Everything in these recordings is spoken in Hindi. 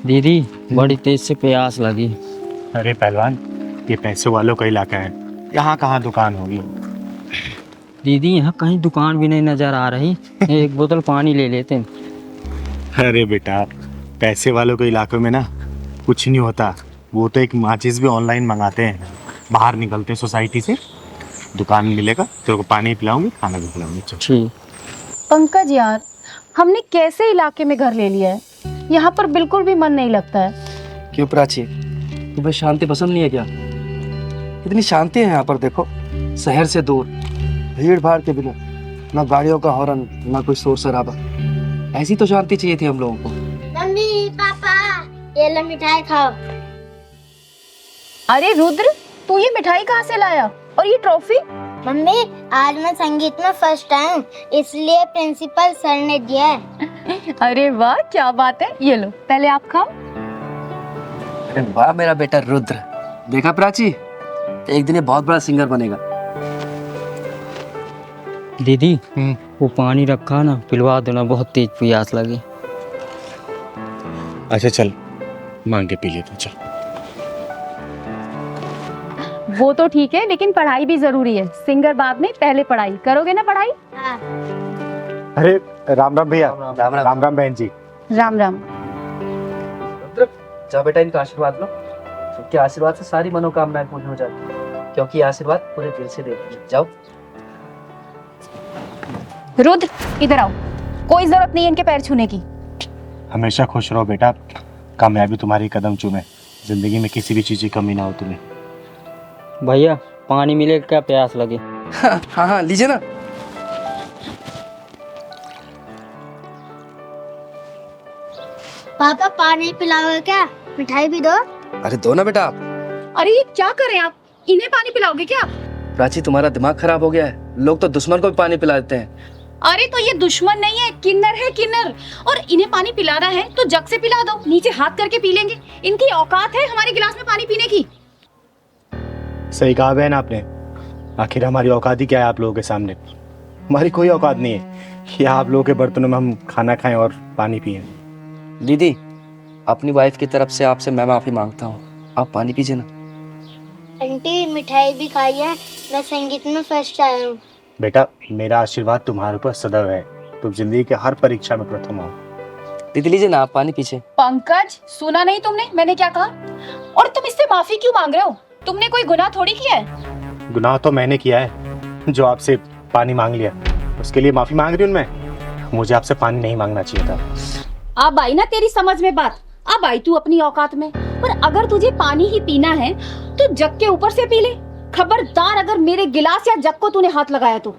दीदी बड़ी तेज से प्यास लगी। अरे पहलवान, ये पैसे वालों का इलाका है, यहाँ कहाँ दुकान होगी। दीदी यहाँ कहीं दुकान भी नहीं नजर आ रही। एक बोतल पानी ले लेते हैं। अरे बेटा, पैसे वालों के इलाकों में ना कुछ नहीं होता। वो तो एक माचिस भी ऑनलाइन मंगाते हैं, बाहर निकलते हैं सोसाइटी से, दुकान मिलेगा, तेरे को पानी पिलाऊंगी, खाना भी खिलाऊंगी। चल। ठीक। पंकज यार, हमने कैसे इलाके में घर ले लिया है? यहाँ पर बिल्कुल भी मन नहीं लगता है। क्यों प्राची, तुम्हें शांति पसंद नहीं है क्या? इतनी शांति है यहाँ पर, देखो, शहर से दूर, भीड़ भाड़ के बिना, ना गाड़ियों का हॉर्न, ना कोई शोर शराबा। ऐसी तो शांति चाहिए थी हम लोगों को। मम्मी पापा, ये लो मिठाई खाओ। अरे रुद्र, तू ये मिठाई कहाँ से लाया और ये ट्रॉफी? मम्मी, आज मैं संगीत में फर्स्ट आया, इसलिए प्रिंसिपल सर ने दिया है। अरे वाह, क्या बात है। ये लो, पहले आप खाओ। अरे वाह मेरा बेटा रुद्र, देखा प्राची, एक दिन ये बहुत बड़ा सिंगर बनेगा। दीदी वो पानी रखा ना, पिलवा दो ना, बहुत तेज प्यास लगी। अच्छा चल, मांग के पी लेते, चल। वो तो ठीक है, लेकिन पढ़ाई भी जरूरी है। सिंगर बाद में, पहले पढ़ाई करोगे ना। पढ़ाई। हाँ। अरे राम राम भैया। राम राम। राम राम बहन जी। राम राम। रुद्र, जा बेटा, इनका आशीर्वाद लो। इनके आशीर्वाद से सारी मनोकामनाएं पूर्ण हो जाती हैं, क्योंकि ये आशीर्वाद पूरे दिल से देते हैं। जाओ। रुद्र, इधर आओ। कोई जरूरत नहीं है इनके पैर छूने की। हमेशा खुश रहो बेटा, कामयाबी तुम्हारी कदम चूमे, जिंदगी में किसी भी चीज की कमी ना हो तुम्हें। भैया पानी मिलेगा क्या, प्यास लगी। हाँ हाँ, लीजिए ना। पापा पानी पिलाओगे क्या? मिठाई भी दो। अरे दो ना बेटा आप। अरे ये क्या कर रहे हैं आप? इन्हें पानी पिलाओगे क्या? प्राची, तुम्हारा दिमाग खराब हो गया है। लोग तो दुश्मन को भी पानी पिला देते हैं। अरे तो ये दुश्मन नहीं है, किन्नर है, किन्नर। और इन्हें पानी पिलाना है तो जग से पिला दो, नीचे हाथ करके पी लेंगे। इनकी औकात है हमारे गिलास में पानी पीने की। सही कहा बहन आपने। आखिर हमारी औकात ही क्या है आप लोगों के सामने? हमारी कोई औकात नहीं है कि आप लोगों के बर्तनों में हम खाना खाएं और पानी पिएं। दीदी, अपनी वाइफ की तरफ से आपसे मैं माफी मांगता हूँ। आप पानी पीजिए ना। आंटी मिठाई भी खाई है, मैं संगीत में फर्स्ट आया हूँ। बेटा, मेरा आशीर्वाद तुम्हारे ऊपर सदैव है, तुम जिंदगी के हर परीक्षा में प्रथम आओ। दीदी लीजिए ना, आप पानी पीछे। पंकज, सुना नहीं तुमने मैंने क्या कहा? और तुम इससे माफी क्यों मांग रहे हो? तुमने कोई गुनाह थोड़ी किया है। गुनाह तो मैंने किया है, जो आपसे पानी मांग लिया, उसके लिए माफी मांग रही हूँ मैं। मुझे आपसे पानी नहीं मांगना चाहिए था। अब आई ना तेरी समझ में बात। अब आई तू अपनी औकात में। पर अगर तुझे पानी ही पीना है तो जग के ऊपर से पी ले। खबरदार अगर मेरे गिलास या जग को तूने हाथ लगाया तो।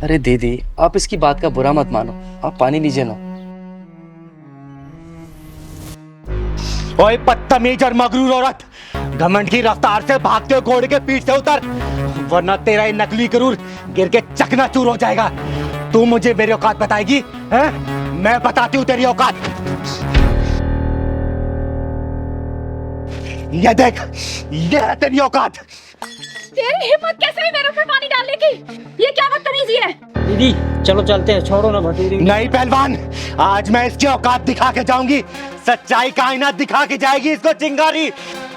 अरे दीदी, आप इसकी बात का बुरा मत मानो, आप पानी लीजिए ना। ओए बदतमीज और मगरूर औरत, घमंड की रफ्तार से भागते हुए घोड़े के पीठ से उतर, वरना तेरा ये नकली गरूर गिर के चकनाचूर हो जाएगा। तू मुझे मेरी औकात बताएगी, हैं? मैं बताती हूँ तेरी औकात। ये देख, ये है तेरी औकात। तेरी हिम्मत कैसे हुई मेरे ऊपर पानी डालने की? ये क्या बदतमीजी है? दीदी चलो चलते हैं, छोड़ो ना भटूरी। नहीं पहलवान, आज मैं इसकी औकात दिखा के जाऊंगी। सच्चाई का आईना दिखा के जाएगी इसको चिंगारी।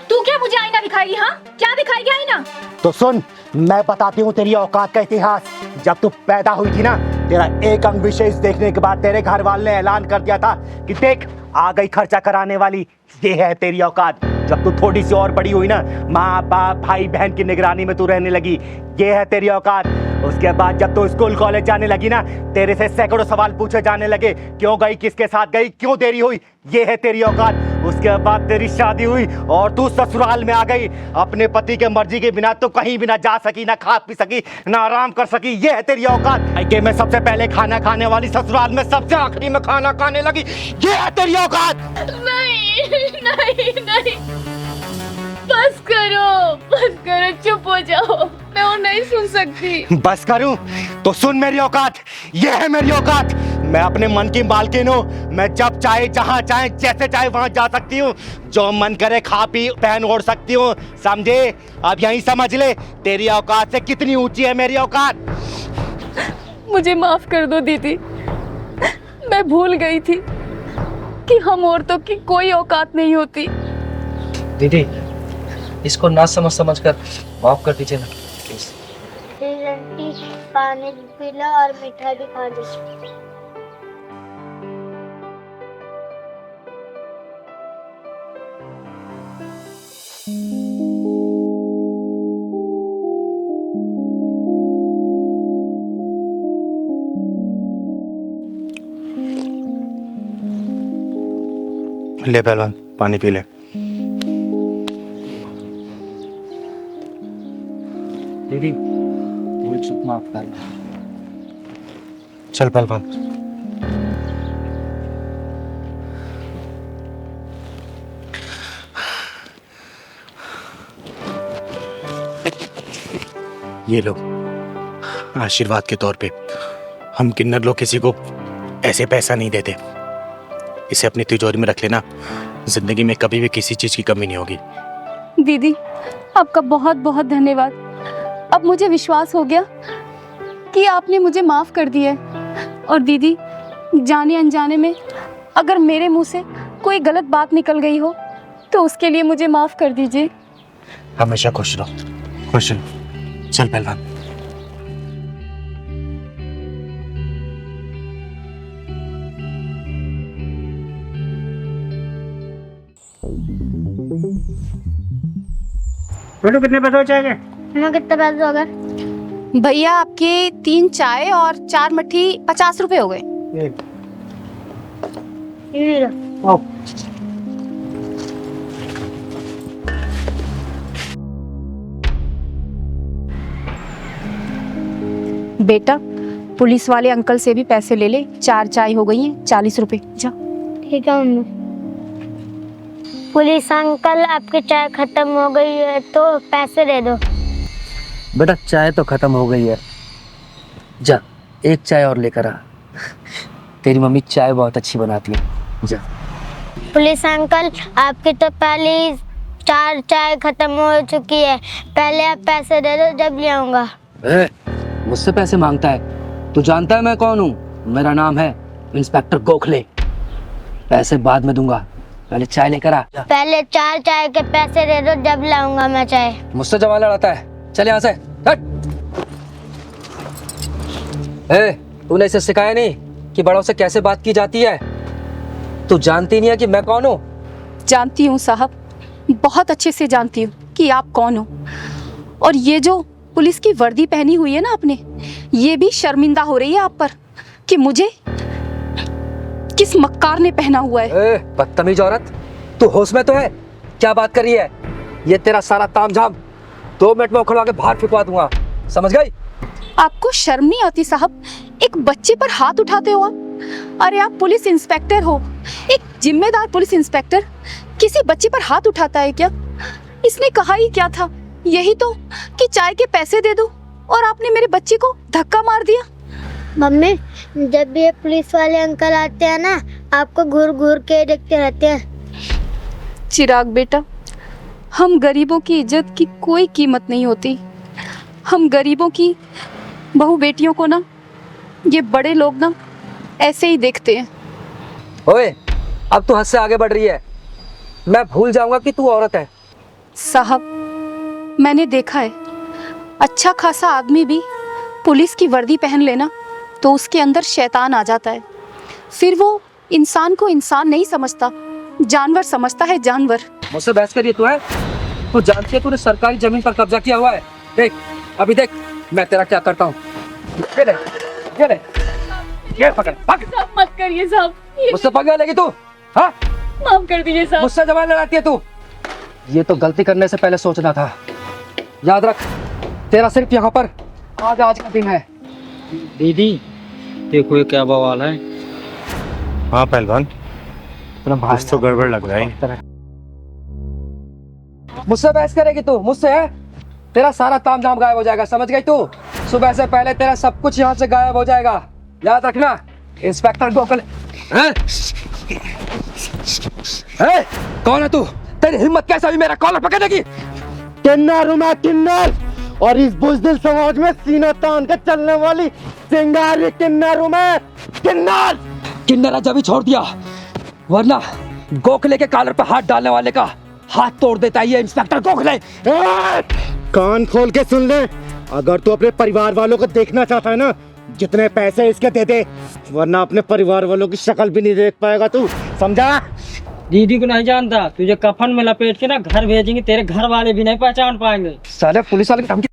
तू क्या मुझे आईना दिखाएगी? हाँ, क्या दिखाएगी आईना? तो सुन, मैं बताती हूँ तेरी औकात का इतिहास। जब तू पैदा हुई थी ना, तेरा एक अंग विशेष देखने के बाद तेरे घर वाले ने ऐलान कर दिया था कि देख, आ गई खर्चा कराने वाली, ये है तेरी औकात। जब तू थोड़ी सी और बड़ी हुई ना, माँ बाप भाई बहन की निगरानी में तू रहने लगी, ये है तेरी औकात। उसके बाद जब तू स्कूल कॉलेज जाने लगी ना, तेरे से सैकड़ों सवाल पूछे जाने लगे, क्यों गई, किसके साथ गई, क्यों देरी हुई, ये है तेरी औकात। उसके बाद तेरी शादी हुई और तू ससुराल में आ गई। अपने पति के मर्जी के बिना तो कहीं भी ना जा सकी, ना खा पी सकी, ना आराम कर सकी, ये है तेरी औकात। मायके में सबसे पहले खाना खाने वाली, ससुराल में सबसे आखिरी में खाना खाने लगी, ये है तेरी औकात। नहीं नहीं नहीं, बस करो, चुप हो जाओ, मैं और नहीं सुन सकती। बस करूं तो सुन मेरी औकात, ये है मेरी औकात। मैं अपने मन की मालकिन हूँ। मैं जब चाहे, जहाँ चाहे, जैसे चाहे वहां जा सकती हूँ। जो मन करे खा पी पहन ओढ़ सकती हूँ, समझे? अब यहीं समझ ले तेरी औकात से कितनी ऊंची है मेरी औकात। मुझे माफ कर दो दीदी, मैं भूल गई थी। कि हम औरतों की कोई औकात नहीं होती। दीदी, इसको ना समझ कर माफ कर दीजिए ना प्लीज। प्लीज आंटी, पानी भी पी लो और मीठा भी खा लो। ले पहलवान, पानी पी ले। दीदी, कोई चुप माफ कर। चल पहलवान। ये लो, आशीर्वाद के तौर पे। हम किन्नर लोग किसी को ऐसे पैसा नहीं देते। इसे अपनी तिजोरी में रख लेना, जिंदगी में कभी भी किसी चीज की कमी नहीं होगी। दीदी, आपका बहुत बहुत धन्यवाद। अब मुझे विश्वास हो गया कि आपने मुझे माफ कर दिया है। और दीदी, जाने अनजाने में अगर मेरे मुंह से कोई गलत बात निकल गई हो तो उसके लिए मुझे माफ कर दीजिए। हमेशा खुश रहो, खुश रहो। चल पहलवान। बेटू कितने पैसे हो जाएंगे? हमें कितने पैसे हो गए? भैया, आपके 3 चाय और 4 मट्ठी 50 रुपए हो गए। ये लो। बेटा, पुलिस वाले अंकल से भी पैसे ले ले। 4 चाय हो गई हैं 40 रुपए। जा। ठीक है मम्मी। पुलिस अंकल, आपकी चाय खत्म हो गई है तो पैसे दे दो। बेटा, चाय तो खत्म हो गई है, जा एक चाय और लेकर आ। तेरी मम्मी चाय बहुत अच्छी बनाती है, जा। पुलिस अंकल, आपकी तो पहले 4 चाय खत्म हो चुकी है। पहले आप पैसे दे दो, जब ले आऊंगा। मुझसे पैसे मांगता है? तू जानता है मैं कौन हूँ? मेरा नाम है इंस्पेक्टर गोखले। पैसे बाद में दूंगा, पहले चाय लेकर आ। पहले 4 चाय के पैसे दे दो, जब लाऊंगा मैं चाय। मुझसे जवान लड़ाता है, चल यहाँ से हट। तूने इसे सिखाया नहीं कि बड़ों से कैसे बात की जाती है? तू जानती नहीं है कि मैं कौन हूँ? जानती हूँ साहब, बहुत अच्छे से जानती हूँ कि आप कौन हो। और ये जो पुलिस की वर्दी पहनी हुई है ना आपने, ये भी शर्मिंदा हो रही है आप पर कि मुझे किस मक्कार ने पहना हुआ है। बदतमीज औरत, तू होश में तो है? क्या बात कर रही है? ये तेरा सारा तामझाम 2 मिनट में उखड़वा के बाहर फेंकवा दूंगा, समझ गई? आपको शर्म नहीं आती साहब? एक बच्चे पर हाथ उठाते हो आप। अरे आप पुलिस इंस्पेक्टर हो, एक जिम्मेदार पुलिस इंस्पेक्टर किसी बच्चे पर हाथ उठाता है क्या? इसने कहा ही क्या था? यही तो कि चाय के पैसे दे दो, और आपने मेरे बच्चे को धक्का मार दिया। मम्मी, जब भी ये पुलिस वाले अंकल आते हैं ना, आपको घूर घूर के देखते रहते हैं। चिराग बेटा, हम गरीबों की इज्जत की कोई कीमत नहीं होती। हम गरीबों की बहू बेटियों को ना, ये बड़े लोग ना ऐसे ही देखते हैं। ओए, अब तू हद से आगे बढ़ रही है। मैं भूल जाऊंगा कि तू औरत है। साहब, मैंने देखा है, अच्छा खासा आदमी भी पुलिस की वर्दी पहन लेना तो उसके अंदर शैतान आ जाता है। फिर वो इंसान को इंसान नहीं समझता, जानवर समझता है, जानवर। मुझसे बहस करिए तू है? तू जानती है तूने सरकारी जमीन पर कब्जा किया हुआ है? देख, अभी देख मैं तेरा क्या करता हूँ। ये ले, ये ले, ये पकड़, पकड़। मत करिए साहब, मुझसे पकड़ लेगी तू? हाँ, माफ कर दीजिए साहब। मुझसे जवान लड़ाती है तू? ये तो गलती करने से पहले सोचना था। याद रख, तेरा सिर्फ यहाँ पर आज का दिन है। दीदी देखो ये क्या बवाल है। हाँ पहलवान, कुछ तो गड़बड़ लग रहा है। मुझसे बहस करेगी तू? मुझसे है? तेरा सारा तामझाम गायब हो जाएगा, समझ गई तू? सुबह से पहले तेरा सब कुछ यहाँ से गायब हो जाएगा, याद रखना। इंस्पेक्टर गोखले। कौन है तू? तेरी हिम्मत कैसे हुई मेरा कॉलर पकड़ने की? किन्नर हूं मैं, किन्नर, और इस बुज़दिल समाज में सीना तान के चलने वाली सिंगारी किन्नर हूं मैं, किन्नर। किन्नर जब भी छोड़ दिया, वरना गोखले के कॉलर पे हाथ डालने वाले का हाथ तोड़ देता है ये इंस्पेक्टर गोखले। कान खोल के सुन ले, अगर तू अपने परिवार वालों को देखना चाहता है ना, जितने पैसे इसके दे दे, वरना अपने परिवार वालों की शक्ल भी नहीं देख पाएगा तू, समझा? दीदी को नहीं जानता, तुझे कफन में लपेट के ना घर भेजेंगे, तेरे घर वाले भी नहीं पहचान पाएंगे। साले पुलिस वाले की धमकी।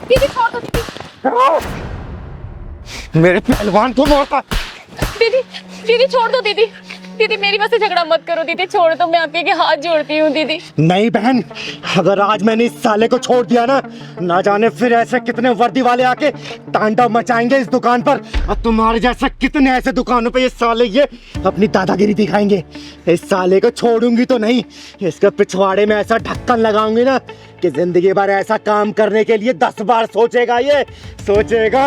दीदी छोड़ दो दीदी। मेरे पहलवान को मारता। दीदी दीदी छोड़ दो दीदी। दीदी मेरी वजह से झगड़ा मत करो दीदी, छोड़ दो, मैं आपके हाथ जोड़ती हूँ दीदी। नहीं बहन, अगर आज मैंने इस साले को छोड़ दिया ना जाने फिर ऐसे कितने वर्दी वाले आके तांडव मचाएंगे इस दुकान पर, और तुम्हारे जैसे कितने ऐसे दुकानों पे ये साले ये अपनी दादागिरी दिखाएंगे। इस साले को छोड़ूंगी तो नहीं, इसके पिछवाड़े में ऐसा ढक्कन लगाऊंगी ना कि जिंदगी भर ऐसा काम करने के लिए 10 बार सोचेगा, ये सोचेगा।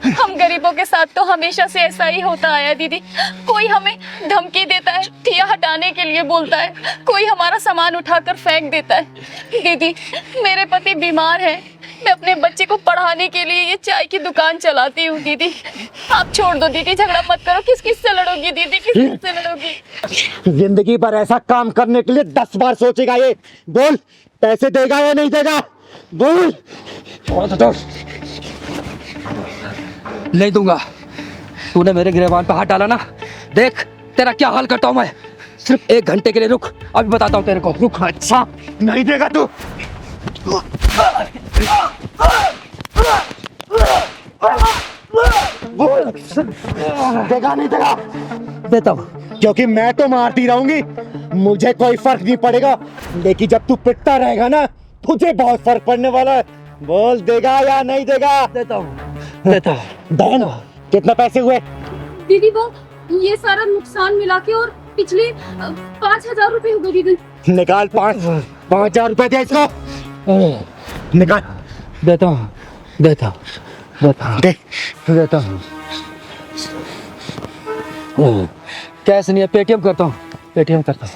हम गरीबों के साथ तो हमेशा से ऐसा ही होता आया दीदी। कोई हमें धमकी देता है, ठिया हटाने के लिए बोलता है, कोई हमारा सामान उठाकर फेंक देता है। दीदी मेरे पति बीमार है, मैं अपने बच्चे को पढ़ाने के लिए ये चाय की दुकान चलाती हूँ दीदी। आप छोड़ दो दीदी, झगड़ा मत करो। किस किस से लड़ोगी दीदी, किस किस से लड़ोगी? जिंदगी भर ऐसा काम करने के लिए 10 बार सोचेगा ये। बोल, पैसे देगा या नहीं देगा? बोल। नहीं दूंगा। तूने मेरे गिरबान पे हाथ डाला ना, देख तेरा क्या हाल करता हूं मैं। सिर्फ 1 घंटे के लिए रुक, अभी बताता हूं तेरे को। रुक। अच्छा, नहीं देगा तू? बोल, देगा नहीं देगा? देता हूं। क्योंकि मैं तो मारती रहूंगी, मुझे कोई फर्क नहीं पड़ेगा, लेकिन जब तू पिटता रहेगा ना, तुझे बहुत फर्क पड़ने वाला है। बोल, देगा या नहीं देगा? देता हूं। देता हूं। बहन, कितने पैसे हुए? दीदी वो ये सारा नुकसान मिला के और पिछले 5,000 रुपए हो गए दीदी। निकाल। 5,000 रुपए दे इसको, निकाल। देता हूं। देता हूं। देता हूं। दे। देता हूं। कैश नहीं है, पेटीएम करता हूं। पेटीएम करता हूं।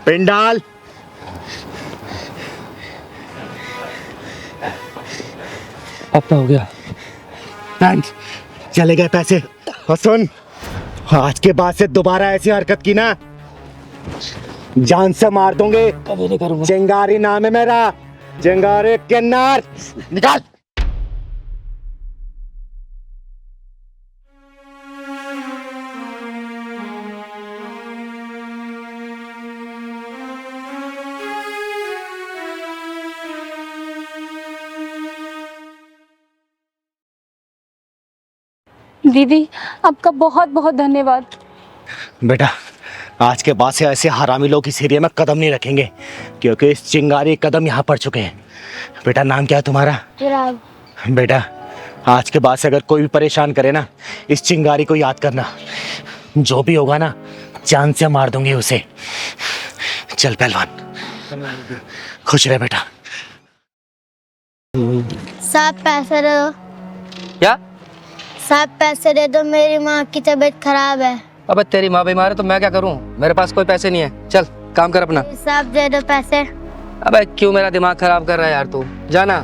पिन डाल। अब तो हो गया। थैंक्स, चले गए पैसे। और सुन, आज के बाद से दोबारा ऐसी हरकत की ना, जान से मार दूंगे। कभी नहीं करूंगा। चिंगारी नाम है मेरा, चिंगारी किन्नर। निकाल। दीदी आपका बहुत बहुत धन्यवाद। बेटा, आज के बाद से ऐसे हरामी लोग इस एरिया में कदम नहीं रखेंगे, क्योंकि इस चिंगारी कदम यहाँ पड़ चुके हैं। बेटा, नाम क्या है तुम्हारा? चिराग। बेटा, आज के बाद से अगर कोई भी परेशान करे ना, इस चिंगारी को याद करना। जो भी होगा ना, जान से मार दूंगी उसे। चल पहलवान, खुश रहे बेटा। साहब पैसे दे दो। क्या? साहब पैसे दे दो, मेरी माँ की तबीयत खराब है। अबे तेरी माँ बीमार है तो मैं क्या करूं? मेरे पास कोई पैसे नहीं है। चल काम कर अपना। साहब दे दो पैसे। अबे क्यों मेरा दिमाग खराब कर रहा है यार तू? जाना,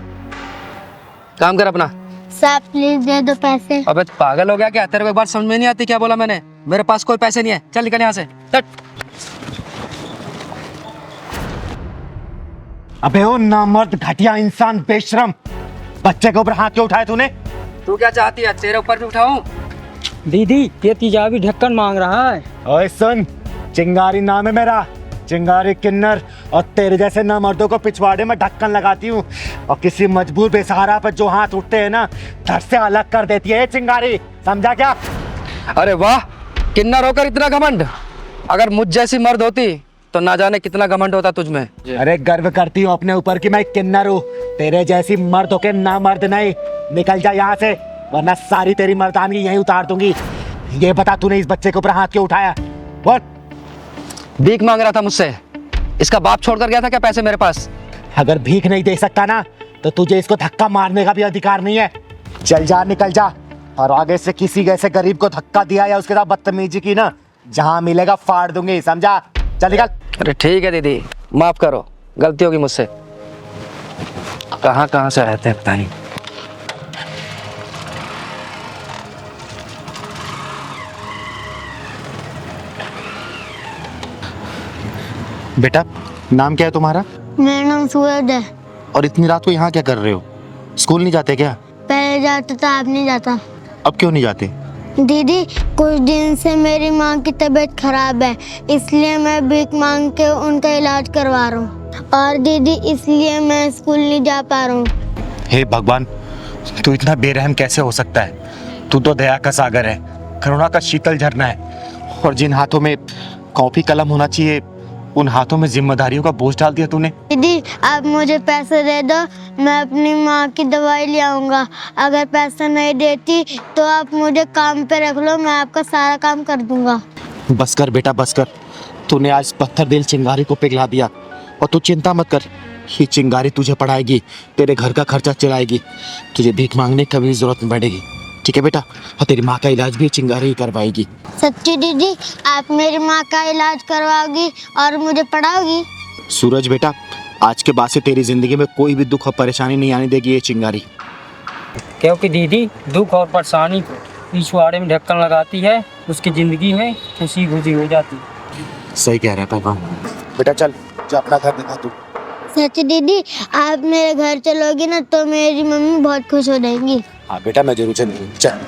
काम कर अपना। साहब प्लीज दे दो पैसे। अबे पागल हो गया क्या? तेरे को एक बार समझ में नहीं आती क्या बोला मैंने? मेरे पास कोई पैसे नहीं है। चल निकल यहाँ से। हट। अबे ओ नामर्द, घटिया इंसान, बेशरम, बच्चे के ऊपर हाथ क्यों उठाए तूने? तू क्या चाहती है, तेरे ऊपर भी उठाऊं? दीदी ये तेजाबी ढक्कन मांग रहा है। ओए सुन, चिंगारी नाम है मेरा, चिंगारी किन्नर, और तेरे जैसे नामर्दों को पिछवाड़े में ढक्कन लगाती हूँ, और किसी मजबूर बेसहारा पर जो हाथ उठते हैं ना, धड़ से अलग कर देती है ये चिंगारी, समझा क्या? अरे वाह, किन्नर होकर इतना घमंड। अगर मुझ जैसी मर्द होती तो ना जाने कितना घमंड होता तुझ में। अरे गर्व करती हूँ अपने ऊपर कि मैं किन्नर हूँ, तेरे जैसी मर्द होके ना मर्द नहीं। निकल जा यहाँ से, वरना सारी तेरी मर्दानगी यहीं उतार दूंगी। ये बता, तूने इस बच्चे के ऊपर हाथ क्यों उठाया? बोल। भीख मांग रहा था मुझसे। इसका बाप छोड़कर गया था क्या पैसे मेरे पास? अगर भीख नहीं दे सकता ना, तो तुझे इसको धक्का मारने का भी अधिकार नहीं है। चल जा, निकल जा, और आगे से किसी ऐसे गरीब को धक्का दिया या उसके साथ बदतमीजी की ना, जहाँ मिलेगा फाड़ दूंगी, समझा? चल निकल। अरे ठीक है दीदी, माफ करो, गलती होगी मुझसे। कहाँ कहाँ से आए थे पता नहीं। बेटा नाम क्या है तुम्हारा? मेरा नाम सूरज है। और इतनी रात को यहाँ क्या कर रहे हो? स्कूल नहीं जाते क्या? पहले जाता था, अब नहीं जाता। अब क्यों नहीं जाते? दीदी कुछ दिन से मेरी माँ की तबीयत खराब है, इसलिए मैं भीख मांग के उनका इलाज करवा रहा हूँ। और दीदी इसलिए मैं स्कूल नहीं जा पा रहा हूँ। हे भगवान, तू इतना बेरहम कैसे हो सकता है? तू तो दया का सागर है, करुणा का शीतल झरना है। और जिन हाथों में कॉपी कलम होना चाहिए, उन हाथों में जिम्मेदारियों का बोझ डाल दिया तूने। दीदी आप मुझे पैसे दे दो, मैं अपनी माँ की दवाई ले आऊँगा। अगर पैसा नहीं देती तो आप मुझे काम पे रख लो, मैं आपका सारा काम कर दूँगा। बस कर बेटा बस कर। तूने आज पत्थर दिल चिंगारी को पिघला दिया। और तू चिंता मत कर, ये चिंगारी तुझे पढ़ाएगी, तेरे घर का खर्चा चलाएगी, तुझे भीख मांगने की कभी जरूरत नहीं पड़ेगी। ठीक है बेटा? और तेरी माँ का इलाज भी चिंगारी ही करवाएगी। सच्ची दीदी आप मेरी माँ का इलाज करवाओगी और मुझे पढ़ाओगी? सूरज बेटा, आज के बाद से तेरी जिंदगी में कोई भी दुख और परेशानी नहीं आने देगी ये चिंगारी। क्योंकि दीदी दुख और परेशानी को पिछवाड़े में ढक्कन लगाती है, उसकी ज़िंदगी में खुशी खुशी हो जाती है। सही कह रहा है पहलवान। बेटा चल जा अपना घर दिखा तू। सच्ची दीदी आप मेरे घर चलोगी ना तो मेरी मम्मी बहुत खुश हो जाएंगी। हाँ बेटा मैं जरूर चलूंगी, चल।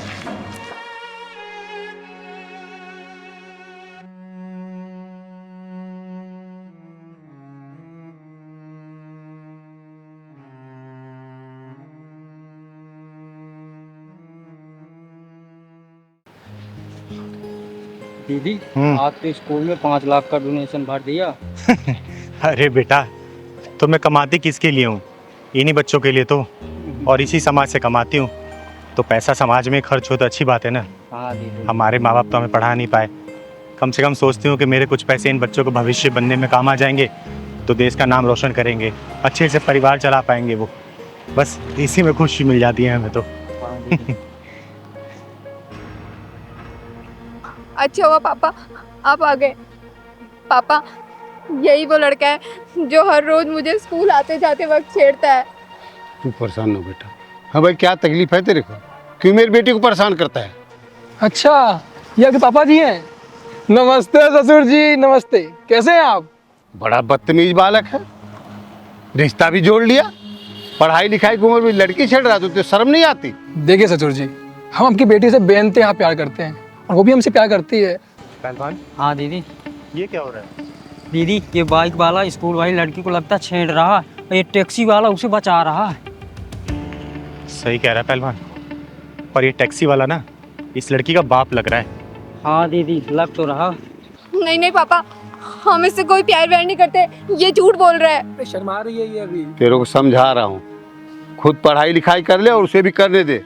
दीदी आपके स्कूल में 5 लाख का डोनेशन भर दिया। अरे बेटा, तो मैं कमाती किसके लिए हूँ? इन्हीं बच्चों के लिए तो, और इसी समाज से कमाती हूँ। तो पैसा समाज में खर्च हो तो अच्छी बात है ना। हाँ दीदी। हमारे माँ बाप तो हमें पढ़ा नहीं पाए, कम से कम सोचती हूँ कि मेरे कुछ पैसे इन बच्चों को भविष्य बनने में काम आ जाएंगे, तो देश का नाम रोशन करेंगे, अच्छे से परिवार चला पाएंगे वो। बस इसी में खुशी मिल जाती है हमें तो। हाँ दीदी। अच्छा हुआ पापा आप आ गए। पापा यही वो लड़का है जो हर रोज मुझे स्कूल आते जाते वक्त छेड़ता है। तू परेशान न हो बेटा। हाँ भाई क्या तकलीफ है तेरे को? क्यों मेरी बेटी को परेशान करता है? अच्छा ये आपके पापा जी हैं? नमस्ते ससुर जी, नमस्ते। कैसे हैं आप? बड़ा बदतमीज बालक है, रिश्ता भी जोड़ लिया। पढ़ाई लिखाई की उम्र में लड़की छेड़ रहा, तो शर्म नहीं आती? देखिए ससुर जी, हम आपकी बेटी से बेइंतहा प्यार करते हैं और वो भी हमसे प्यार करती है। पहलवान हाँ दीदी। ये क्या हो रहा है? दीदी ये बाइक वाला स्कूल वाली लड़की को लगता छेड़ रहा है, और ये टैक्सी वाला उसे बचा रहा है। सही कह रहा है पहलवान, पर ये टैक्सी वाला ना इस लड़की का बाप लग रहा है। हाँ दीदी लग तो रहा। नहीं नहीं पापा, हम इससे कोई प्यार व्यार नहीं करते, ये झूठ बोल रहा है। शर्मा रही है ये अभी। तेरे को समझा रहा हूँ, खुद पढ़ाई लिखाई कर ले और उसे भी करने दे।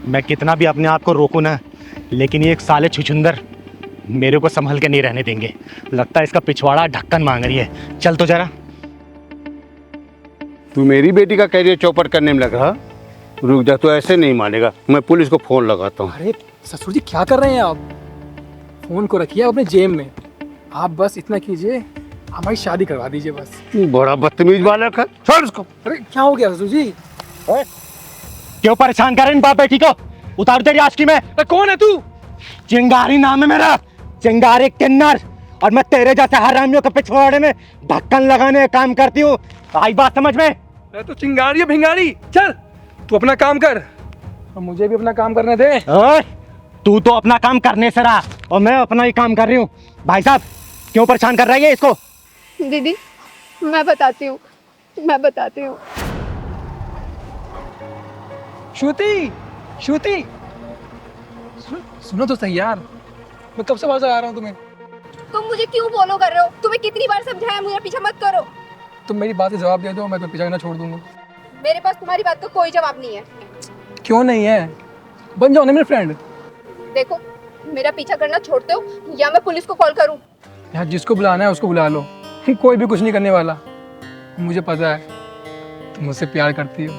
मैं कितना भी अपने आप को रोकूं ना, लेकिन ये एक साले छुछुंदर मेरे को संभल के नहीं रहने देंगे। लगता है इसका पिछवाड़ा ढक्कन मांग रही है। चल तो जरा। तू मेरी बेटी का करियर चौपट करने में लग रहा? रुक जा, तो ऐसे नहीं मानेगा, मैं पुलिस को फोन लगाता हूँ। अरे ससुर जी क्या कर रहे हैं आप? फोन को रखिए अपने जेब में। आप बस इतना कीजिए, हमारी शादी करवा दीजिए बस। बड़ा बदतमीज बालक है, छोड़ उसको। अरे क्या हो गया ससुर जी? क्यों परेशान कर रहे हैं बाप बेटी को? उतार तेरी आशिकी में। अरे कौन है तू? चिंगारी नाम है मेरा, चिंगारी किन्नर। और मैं तेरे जैसे हरामियों के पिछवाड़े में ढक्कन लगाने का काम करती हूँ। आई बात समझ में? मैं तो चिंगारी है भिंगारी। चल तू अपना काम कर और मुझे भी अपना काम करने दे। ओए, तू तो अपना काम करने से रहा और मैं अपना ही काम कर रही हूँ। भाई साहब क्यों परेशान कर रही है इसको? दीदी मैं बताती हूँ, मैं बताती हूँ। श्रुति, श्रुति सुनो तो सही यार, मैं कब से आवाज आ रहा हूँ तुम्हें। तुम मुझे क्यों फॉलो कर रहे हो? तुम्हें कितनी बार समझाया मुझे पीछा मत करो। तुम मेरी बात का जवाब दे दो, मैं तो पीछा करना छोड़ दूंगा। मेरे पास तुम्हारी बात का कोई जवाब नहीं है। क्यों नहीं है? बन जाओ ना मेरे फ्रेंड। देखो मेरा पीछा करना छोड़ते हो या मैं पुलिस को कॉल करूं? यार जिसको बुलाना है उसको बुला लो, कोई भी कुछ नहीं करने वाला। मुझे पता है तुम मुझसे प्यार करती हो।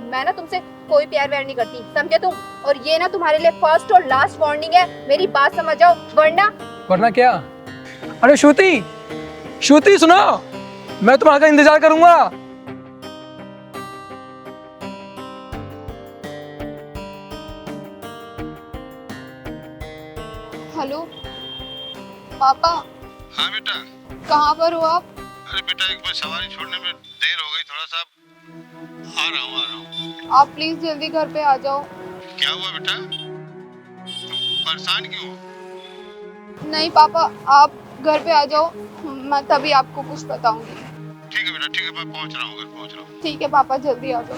मैं ना तुमसे कोई प्यार व्यार नहीं करती, समझे तुम? और ये ना तुम्हारे लिए फर्स्ट और लास्ट वार्निंग है, मेरी बात समझ जाओ वरना क्या? अरे श्रुति, श्रुति सुनो, मैं तुम्हारा इंतजार करूंगा। हेलो पापा। हाँ बेटा। कहाँ पर हो आप? अरे बेटा एक बार सवारी छोड़ने में देर हो गई, थोड़ा सा आ रहा हूँ। आप प्लीज जल्दी घर पे आ जाओ। क्या हुआ बेटा, परेशान क्यों हो? नहीं पापा, आप घर पे आ जाओ, मैं तभी आपको कुछ बताऊंगी। ठीक है बेटा, ठीक है, मैं पहुंच रहा हूँ, घर पहुंच रहा हूँ। ठीक है पापा, जल्दी आ जाओ।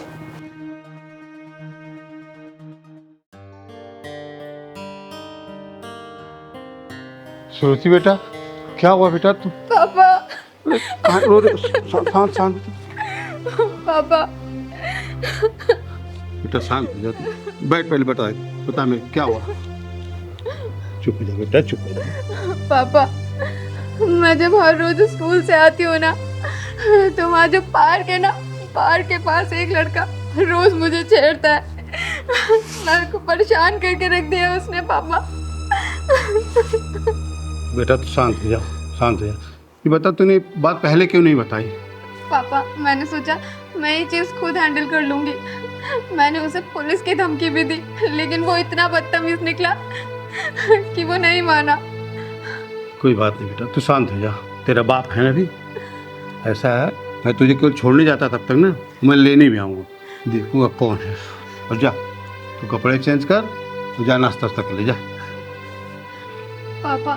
श्रुति बेटा, क्या हुआ बेटा? तू पापा, रो रहे? शांत शांत पापा, बेटा, शांत हो जा तू। बैठ, पहले बता मैं क्या हुआ। चुप हो जा बेटा, चुप हो जा। पापा, मैं जब हर रोज स्कूल से आती हूँ ना, तो वहाँ जो पार्क है ना, पार्क के पास एक लड़का रोज मुझे छेड़ता है। मेरे को परेशान करके रख दिया उसने पापा। बेटा तू शांत हो जा, शांत हो जा। ये बता, तूने बात पहले क्यों नहीं बताई? पापा, मैंने सोचा मैं ये चीज़ खुद हैंडल कर लूँगी। मैंने उसे पुलिस की धमकी भी दी, लेकिन वो इतना बदतमीज निकला कि वो नहीं माना। कोई बात नहीं बेटा, तू शांत हो जा। तेरा बाप है ना भी, ऐसा है, मैं तुझे केवल छोड़ने जाता तब तक ना, मैं लेने भी आऊँगा, देखूँगा कौन है। और जा, तू कपड़े चेंज कर, तू जा नाश्ता वास्ता कर ले जा। पापा,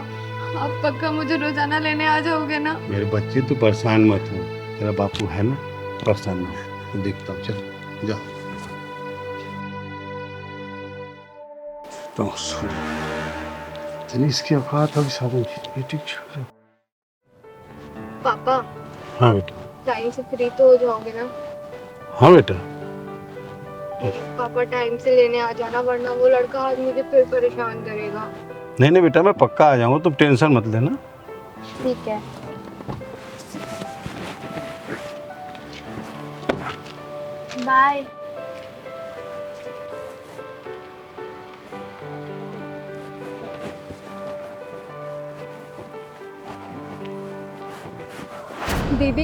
आप पक्का मुझे रोजाना लेने आ जाओगे ना? मेरे बच्चे तू परेशान मत हो, तेरा बापू है ना, परेशान ना हो। तो देखता हूँ, चल जा। तो इसकी औकात अभी साधन बेटी। पापा, हाँ बेटा। टाइम से फ्री तो हो जाओगे ना? हाँ बेटा। पापा टाइम से लेने आ जाना, वरना वो लड़का आज मुझे फिर परेशान करेगा। नहीं बेटा, मैं पक्का आ जाऊंगा, तुम टेंशन मत लेना। ठीक है। बाय। दीदी,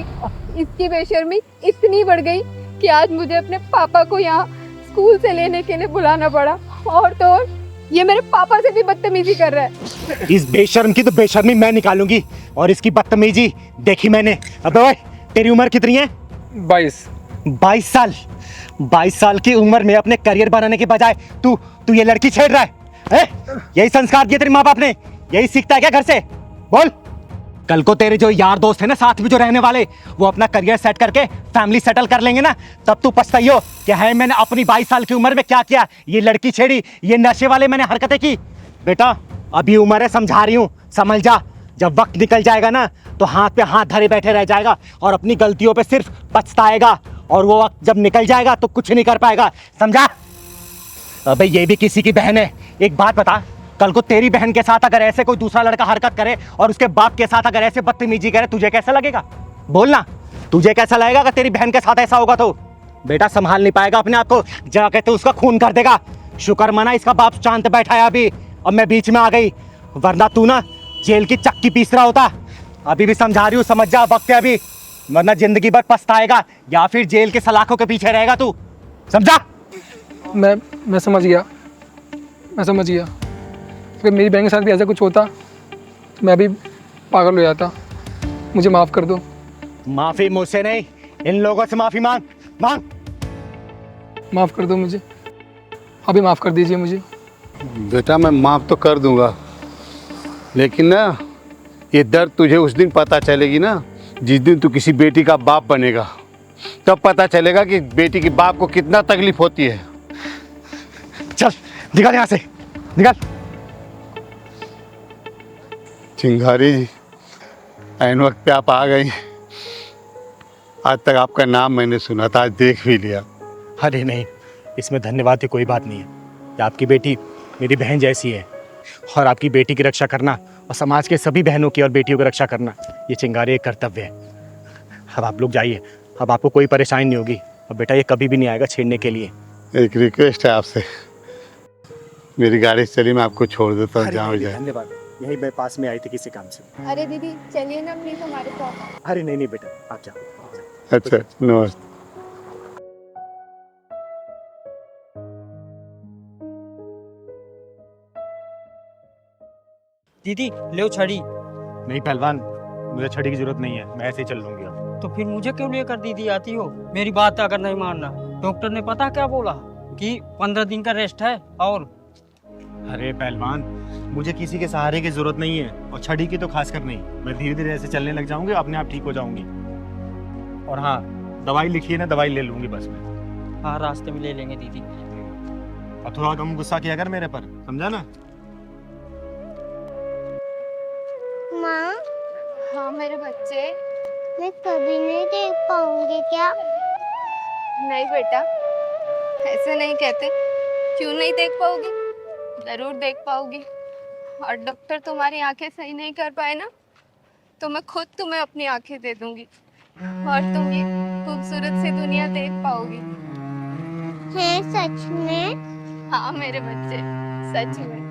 इसकी बेशर्मी इतनी बढ़ गई कि आज मुझे अपने पापा को यहाँ स्कूल से लेने के लिए बुलाना पड़ा। और तो और ये मेरे पापा से भी बदतमीजी कर रहा है। इस बेशर्म की तो बेशर्मी मैं निकालूंगी, और इसकी बदतमीजी देखी मैंने। अबे ओए, तेरी उम्र कितनी है? 22 साल। 22 साल की उम्र में अपने करियर बनाने के बजाय तू ये लड़की छेड़ रहा है? यही संस्कार दिए तेरे माँ बाप ने? यही सीखता है क्या घर से? बोल। कल को तेरे जो यार दोस्त है ना, साथ में जो रहने वाले, वो अपना करियर सेट करके फैमिली सेटल कर लेंगे ना, तब तू पछताइयो कि है मैंने अपनी 22 साल की उम्र में क्या किया। ये लड़की छेड़ी, ये नशे वाले मैंने हरकतें की। बेटा अभी उम्र है, समझा रही हूँ, समझ जा। जब वक्त निकल जाएगा ना, तो हाथ पे हाथ धरे बैठे रह जाएगा और अपनी गलतियों पे सिर्फ पछताएगा, और वो वक्त जब निकल जाएगा तो कुछ नहीं कर पाएगा, समझा? अबे ये भी किसी की बहन है। एक बात बता, कल को तेरी बहन के साथ अगर ऐसे कोई दूसरा लड़का हरकत करे और उसके बाप के साथ अगर ऐसे बदतमीजी करे, तुझे कैसा लगेगा? बोलना, तुझे कैसा लगेगा अगर तेरी बहन के साथ ऐसा होगा? तो बेटा संभाल नहीं पाएगा अपने आप को, जाके तो उसका खून कर देगा। शुक्र मना इसका बाप शांत बैठा है अभी, अब मैं बीच में आ गई, वरना तू ना जेल की चक्की पीस रहा होता। अभी भी समझा रही हूँ, समझ जा, वक्त है अभी, वरना जिंदगी भर पछताएगा या फिर जेल के सलाखों के पीछे रहेगा तू, समझा? मैं समझ गया, मैं समझ गया। अगर मेरी बहन के साथ भी ऐसा कुछ होता तो मैं भी पागल हो जाता। मुझे माफ़ कर दो। माफी मुझसे नहीं, इन लोगों से माफी मांग। माफ़ कर दो मुझे, अभी माफ़ कर दीजिए मुझे। बेटा मैं माफ़ तो कर दूंगा, लेकिन ना ये दर्द तुझे उस दिन पता चलेगी ना, जिस दिन तू किसी बेटी का बाप बनेगा, तब पता चलेगा कि बेटी के बाप को कितना तकलीफ होती है। चल निकल यहाँ से, निकल। चिंगारी जी, ऐन वक्त पे आप आ गई। आज तक आपका नाम मैंने सुना था, आज देख भी लिया। अरे नहीं, इसमें धन्यवाद की कोई बात नहीं है। ये आपकी बेटी मेरी बहन जैसी है, और आपकी बेटी की रक्षा करना और समाज के सभी बहनों की और बेटियों की रक्षा करना, ये चिंगारी एक कर्तव्य है। अब आप लोग जाइए, अब आपको कोई परेशानी नहीं होगी, और बेटा ये कभी भी नहीं आएगा छेड़ने के लिए। एक रिक्वेस्ट है आपसे, मेरी गाड़ी से चली, मैं आपको छोड़ देता हूँ, जहाँ जाए। धन्यवाद, यही मैं पास में आई थी किसी काम से। अरे दीदी चलिए ना प्लीज हमारे साथ। अरे नहीं बेटा, आप जाओ। अच्छा नमस्ते। दीदी ले छड़ी। नहीं पहलवान, मुझे छड़ी की जरूरत नहीं है, मैं ऐसे ही चल लूंगी अब। तो फिर मुझे क्यों लेकर दीदी आती हो? मेरी बात अगर नहीं मानना, डॉक्टर ने पता क्या बोला कि 15 दिन का रेस्ट है। और अरे पहलवान, मुझे किसी के सहारे की जरूरत नहीं है, और छड़ी की तो खासकर नहीं। मैं धीरे धीरे ऐसे चलने लग जाऊंगी, अपने आप ठीक हो जाऊंगी। और हाँ, दवाई लिखी है ना, दवाई ले लूंगी बस मैं। हाँ, रास्ते में ले लेंगे दीदी। और थोड़ा कम गुस्सा किया कर मेरे पर, समझा ना? माँ, हाँ मेरे बच्चे। मैं कभी नहीं देख पाऊंगी क्या? नहीं बेटा, ऐसे नहीं कहते। क्यों नहीं देख पाओगी? जरूर देख पाओगी। और डॉक्टर तुम्हारी आंखें सही नहीं कर पाए ना, तो मैं खुद तुम्हें अपनी आंखें दे दूंगी और तुम ये खूबसूरत सी दुनिया देख पाओगी। है सच में? हाँ मेरे बच्चे, सच में।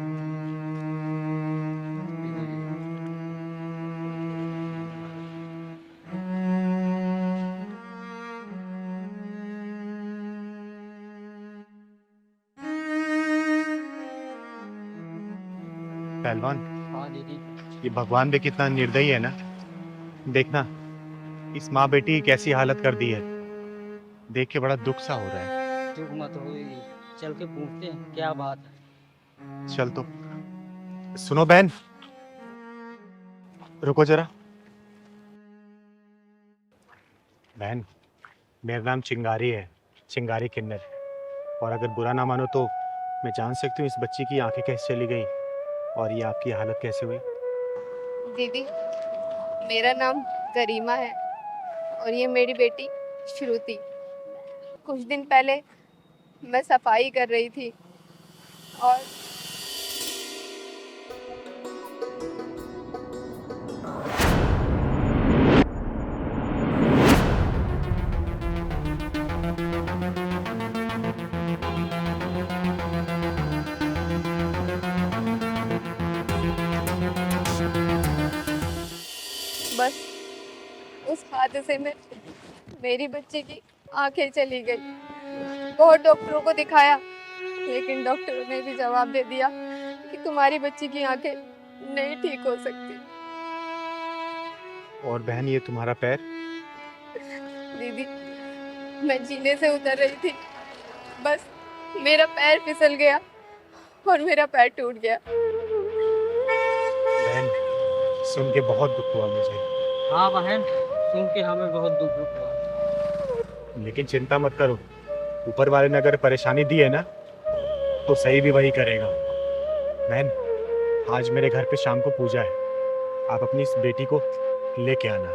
पहलवान, हाँ दीदी। ये भगवान भी कितना निर्दयी है ना। देखना, इस माँ बेटी की कैसी हालत कर दी है। देख के बड़ा दुख सा हो रहा है। चुप मत हो, चल के पूछते हैं क्या बात है। चल तो। सुनो बहन, रुको जरा। बहन, मेरा नाम चिंगारी है, चिंगारी किन्नर। और अगर बुरा ना मानो तो मैं जान सकती हूँ इस बच्ची की आंखें कैसे चली गई और ये आपकी हालत कैसे हुई? दीदी, मेरा नाम करीमा है और ये मेरी बेटी श्रुति। कुछ दिन पहले मैं सफाई कर रही थी और बस उस हादसे में मेरी बच्ची की आंखें चली गई। बहुत डॉक्टरों को दिखाया, लेकिन डॉक्टरों ने भी जवाब दे दिया कि तुम्हारी बच्ची की आंखें नहीं ठीक हो सकती। और बहन, ये तुम्हारा पैर? दीदी, मैं जीने से उतर रही थी, बस मेरा पैर फिसल गया और मेरा पैर टूट गया। बहन, सुन के बहुत दुख हुआ मुझे। हाँ बहन, सुन के हमें बहुत दुख हुआ। लेकिन चिंता मत करो, ऊपर वाले ने अगर परेशानी दी है ना, तो सही भी वही करेगा। बहन, आज मेरे घर पे शाम को पूजा है, आप अपनी इस बेटी को लेके आना।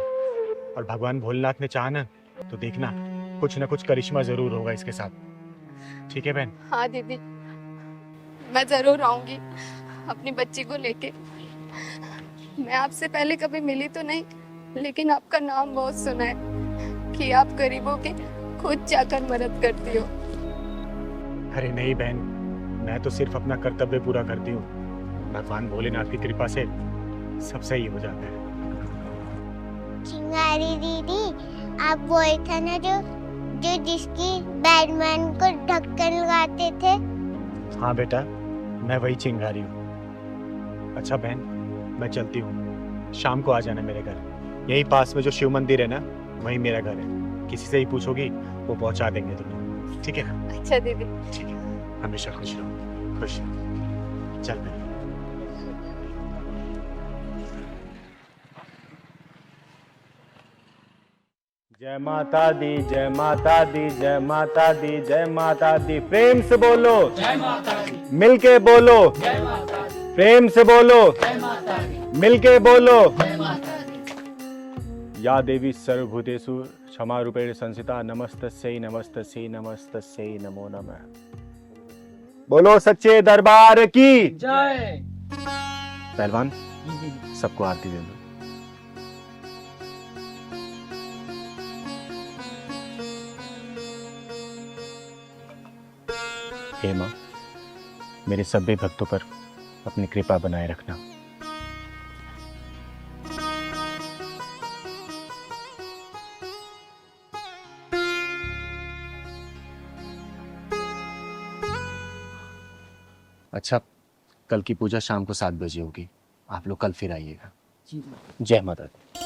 और भगवान भोलेनाथ ने चाहा ना, तो देखना कुछ ना कुछ करिश्मा जरूर होगा इसके साथ। ठीक है बहन? हाँ दीदी, मैं जरूर आऊंगी अपनी बच्ची को लेके। मैं आपसे पहले कभी मिली तो नहीं, लेकिन आपका नाम बहुत सुना है कि आप गरीबों की खुद जाकर मदद करती हो। अरे नहीं बहन, मैं तो सिर्फ अपना कर्तव्य पूरा करती हूँ। भगवान भोलेनाथ की कृपा से सब सही हो जाता है। चिंगारी दीदी, आप वही था ना जो जिसकी बैटमैन को ढक्कन लगाते थे? हाँ बेटा, मैं वही चिंगारी हूँ। अच्छा बहन, मैं चलती हूँ, शाम को आ जाना मेरे घर। यही पास में जो शिव मंदिर है ना, वही मेरा घर है। किसी से ही पूछोगी, वो पहुंचा देंगे तुम्हें। ठीक है ना? अच्छा दीदी। ठीक है, हमेशा खुश रहो। खुश रहो। चल बहन। जय माता दी, जय माता दी, जय माता दी, जय माता दी। प्रेम से बोलो जय माता दी। मिलके बोलो जय माता दी। प्रेम से बोलो जय माता दी। मिलके बोलो जय माता दी। या देवी सर्वभूतेषु क्षमा रूपेण संस्थिता, नमस्तस्यै नमस्तस्यै नमस्तस्यै नमो नमः। बोलो सच्चे दरबार की जय। पहलवान, सबको आरती दे दो। हे माँ, मेरे सभी भक्तों पर अपनी कृपा बनाए रखना। अच्छा, कल की पूजा शाम को 7 बजे होगी। आप लोग कल फिर आइएगा। जय माता दी।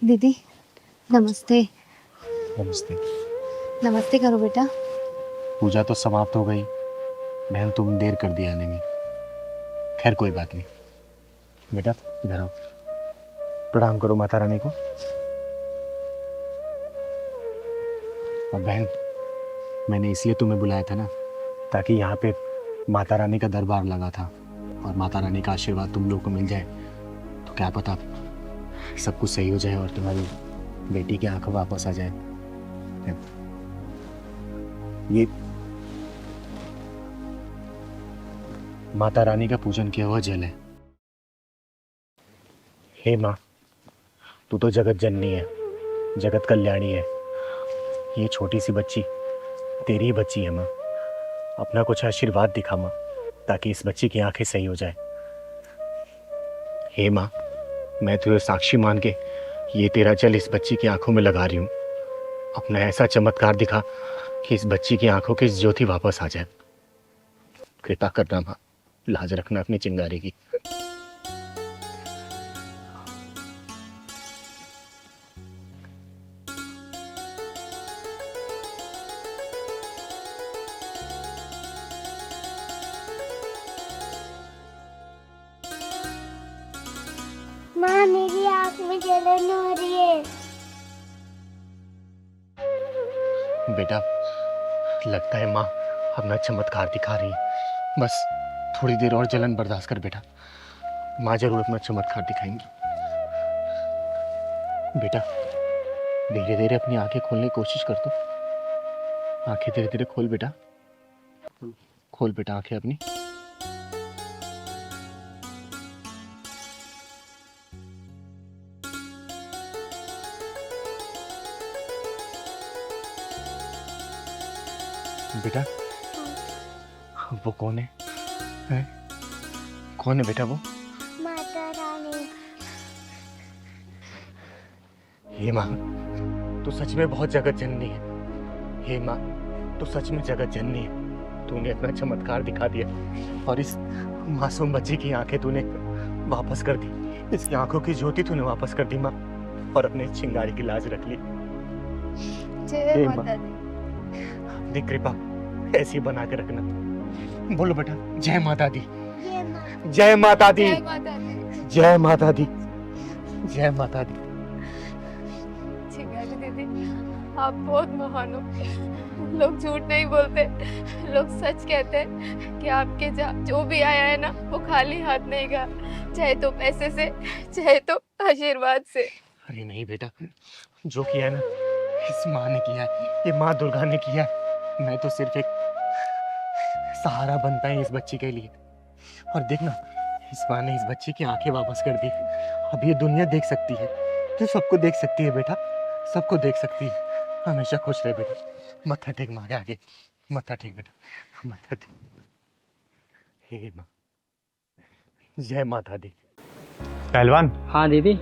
दीदी नमस्ते। नमस्ते। नमस्ते करो बेटा। पूजा तो समाप्त हो गई, बहन तुम देर कर दी आने में। खैर कोई बात नहीं। बेटा इधर आओ, प्रणाम करो माता रानी को। और बहन, मैंने इसलिए तुम्हें बुलाया था ना, ताकि यहाँ पे माता रानी का दरबार लगा था और माता रानी का आशीर्वाद तुम लोग को मिल जाए तो क्या पता सब कुछ सही हो जाए और तुम्हारी बेटी की आंखें वापस आ जाए। ये माता रानी का पूजन किया हुआ जल है। हे माँ, तू तो जगत जननी है, जगत कल्याणी है। ये छोटी सी बच्ची तेरी ही बच्ची है माँ। अपना कुछ आशीर्वाद दिखा माँ, ताकि इस बच्ची की आंखें सही हो जाए। हे माँ, मैं तुझे साक्षी मान के ये तेरा जल इस बच्ची की आंखों में लगा रही हूँ। अपना ऐसा चमत्कार दिखा कि इस बच्ची की आंखों की ज्योति वापस आ जाए। कृपा करना माँ, लाज रखना अपनी चिंगारी की। माँ मेरी आँख में जलन हो रही है। बेटा, लगता है माँ अपना चमत्कार दिखा रही है। बस थोड़ी देर और जलन बर्दाश्त कर बेटा, माँ जरूर अपना चमत्कार दिखाएंगी। बेटा धीरे धीरे अपनी आंखें खोलने की कोशिश कर दो। आंखें धीरे धीरे खोल बेटा, खोल बेटा आंखें अपनी। बेटा वो कौन है? हैं? कौन है बेटा वो? माता रानी। हे माँ, तू सच में बहुत जगत जननी है। हे माँ, तू सच में जगत जननी है। तूने अपना चमत्कार दिखा दिया और इस मासूम बच्ची की आंखें तूने वापस कर दी। इसकी आंखों की ज्योति तूने वापस कर दी माँ, और अपने चिंगारी की लाज रख ली। जय माता दी। अपनी कृपा ऐसी बना के रखना। बोलो बेटा, जय माता दी, जय माता दी, जय माता दी। जय माता दी, जय माता दी। चिंगारी दीदी, आप बहुत महान हो। लोग झूठ नहीं बोलते, लोग सच कहते हैं कि आपके जो भी आया है ना, वो खाली हाथ नहीं गया, चाहे तो पैसे से, चाहे तो आशीर्वाद से। अरे नहीं बेटा, जो किया है ना इस माँ ने किया है, ये माँ दुर्गा ने किया है। मैं तो सिर्फ एक सहारा बनता है इस बच्ची के लिए। और देखना, इस माँ ने इस बच्ची की आंखें वापस कर दी। अब ये दुनिया देख सकती है, तो सबको देख सकती है बेटा, सबको देख सकती है। हमेशा खुश रहे बेटा। मत्था टेक माँ के आगे, मत्था टेक बेटा, मत्था टेक। हे माँ, जय माता दी। पहलवान, हाँ दीदी।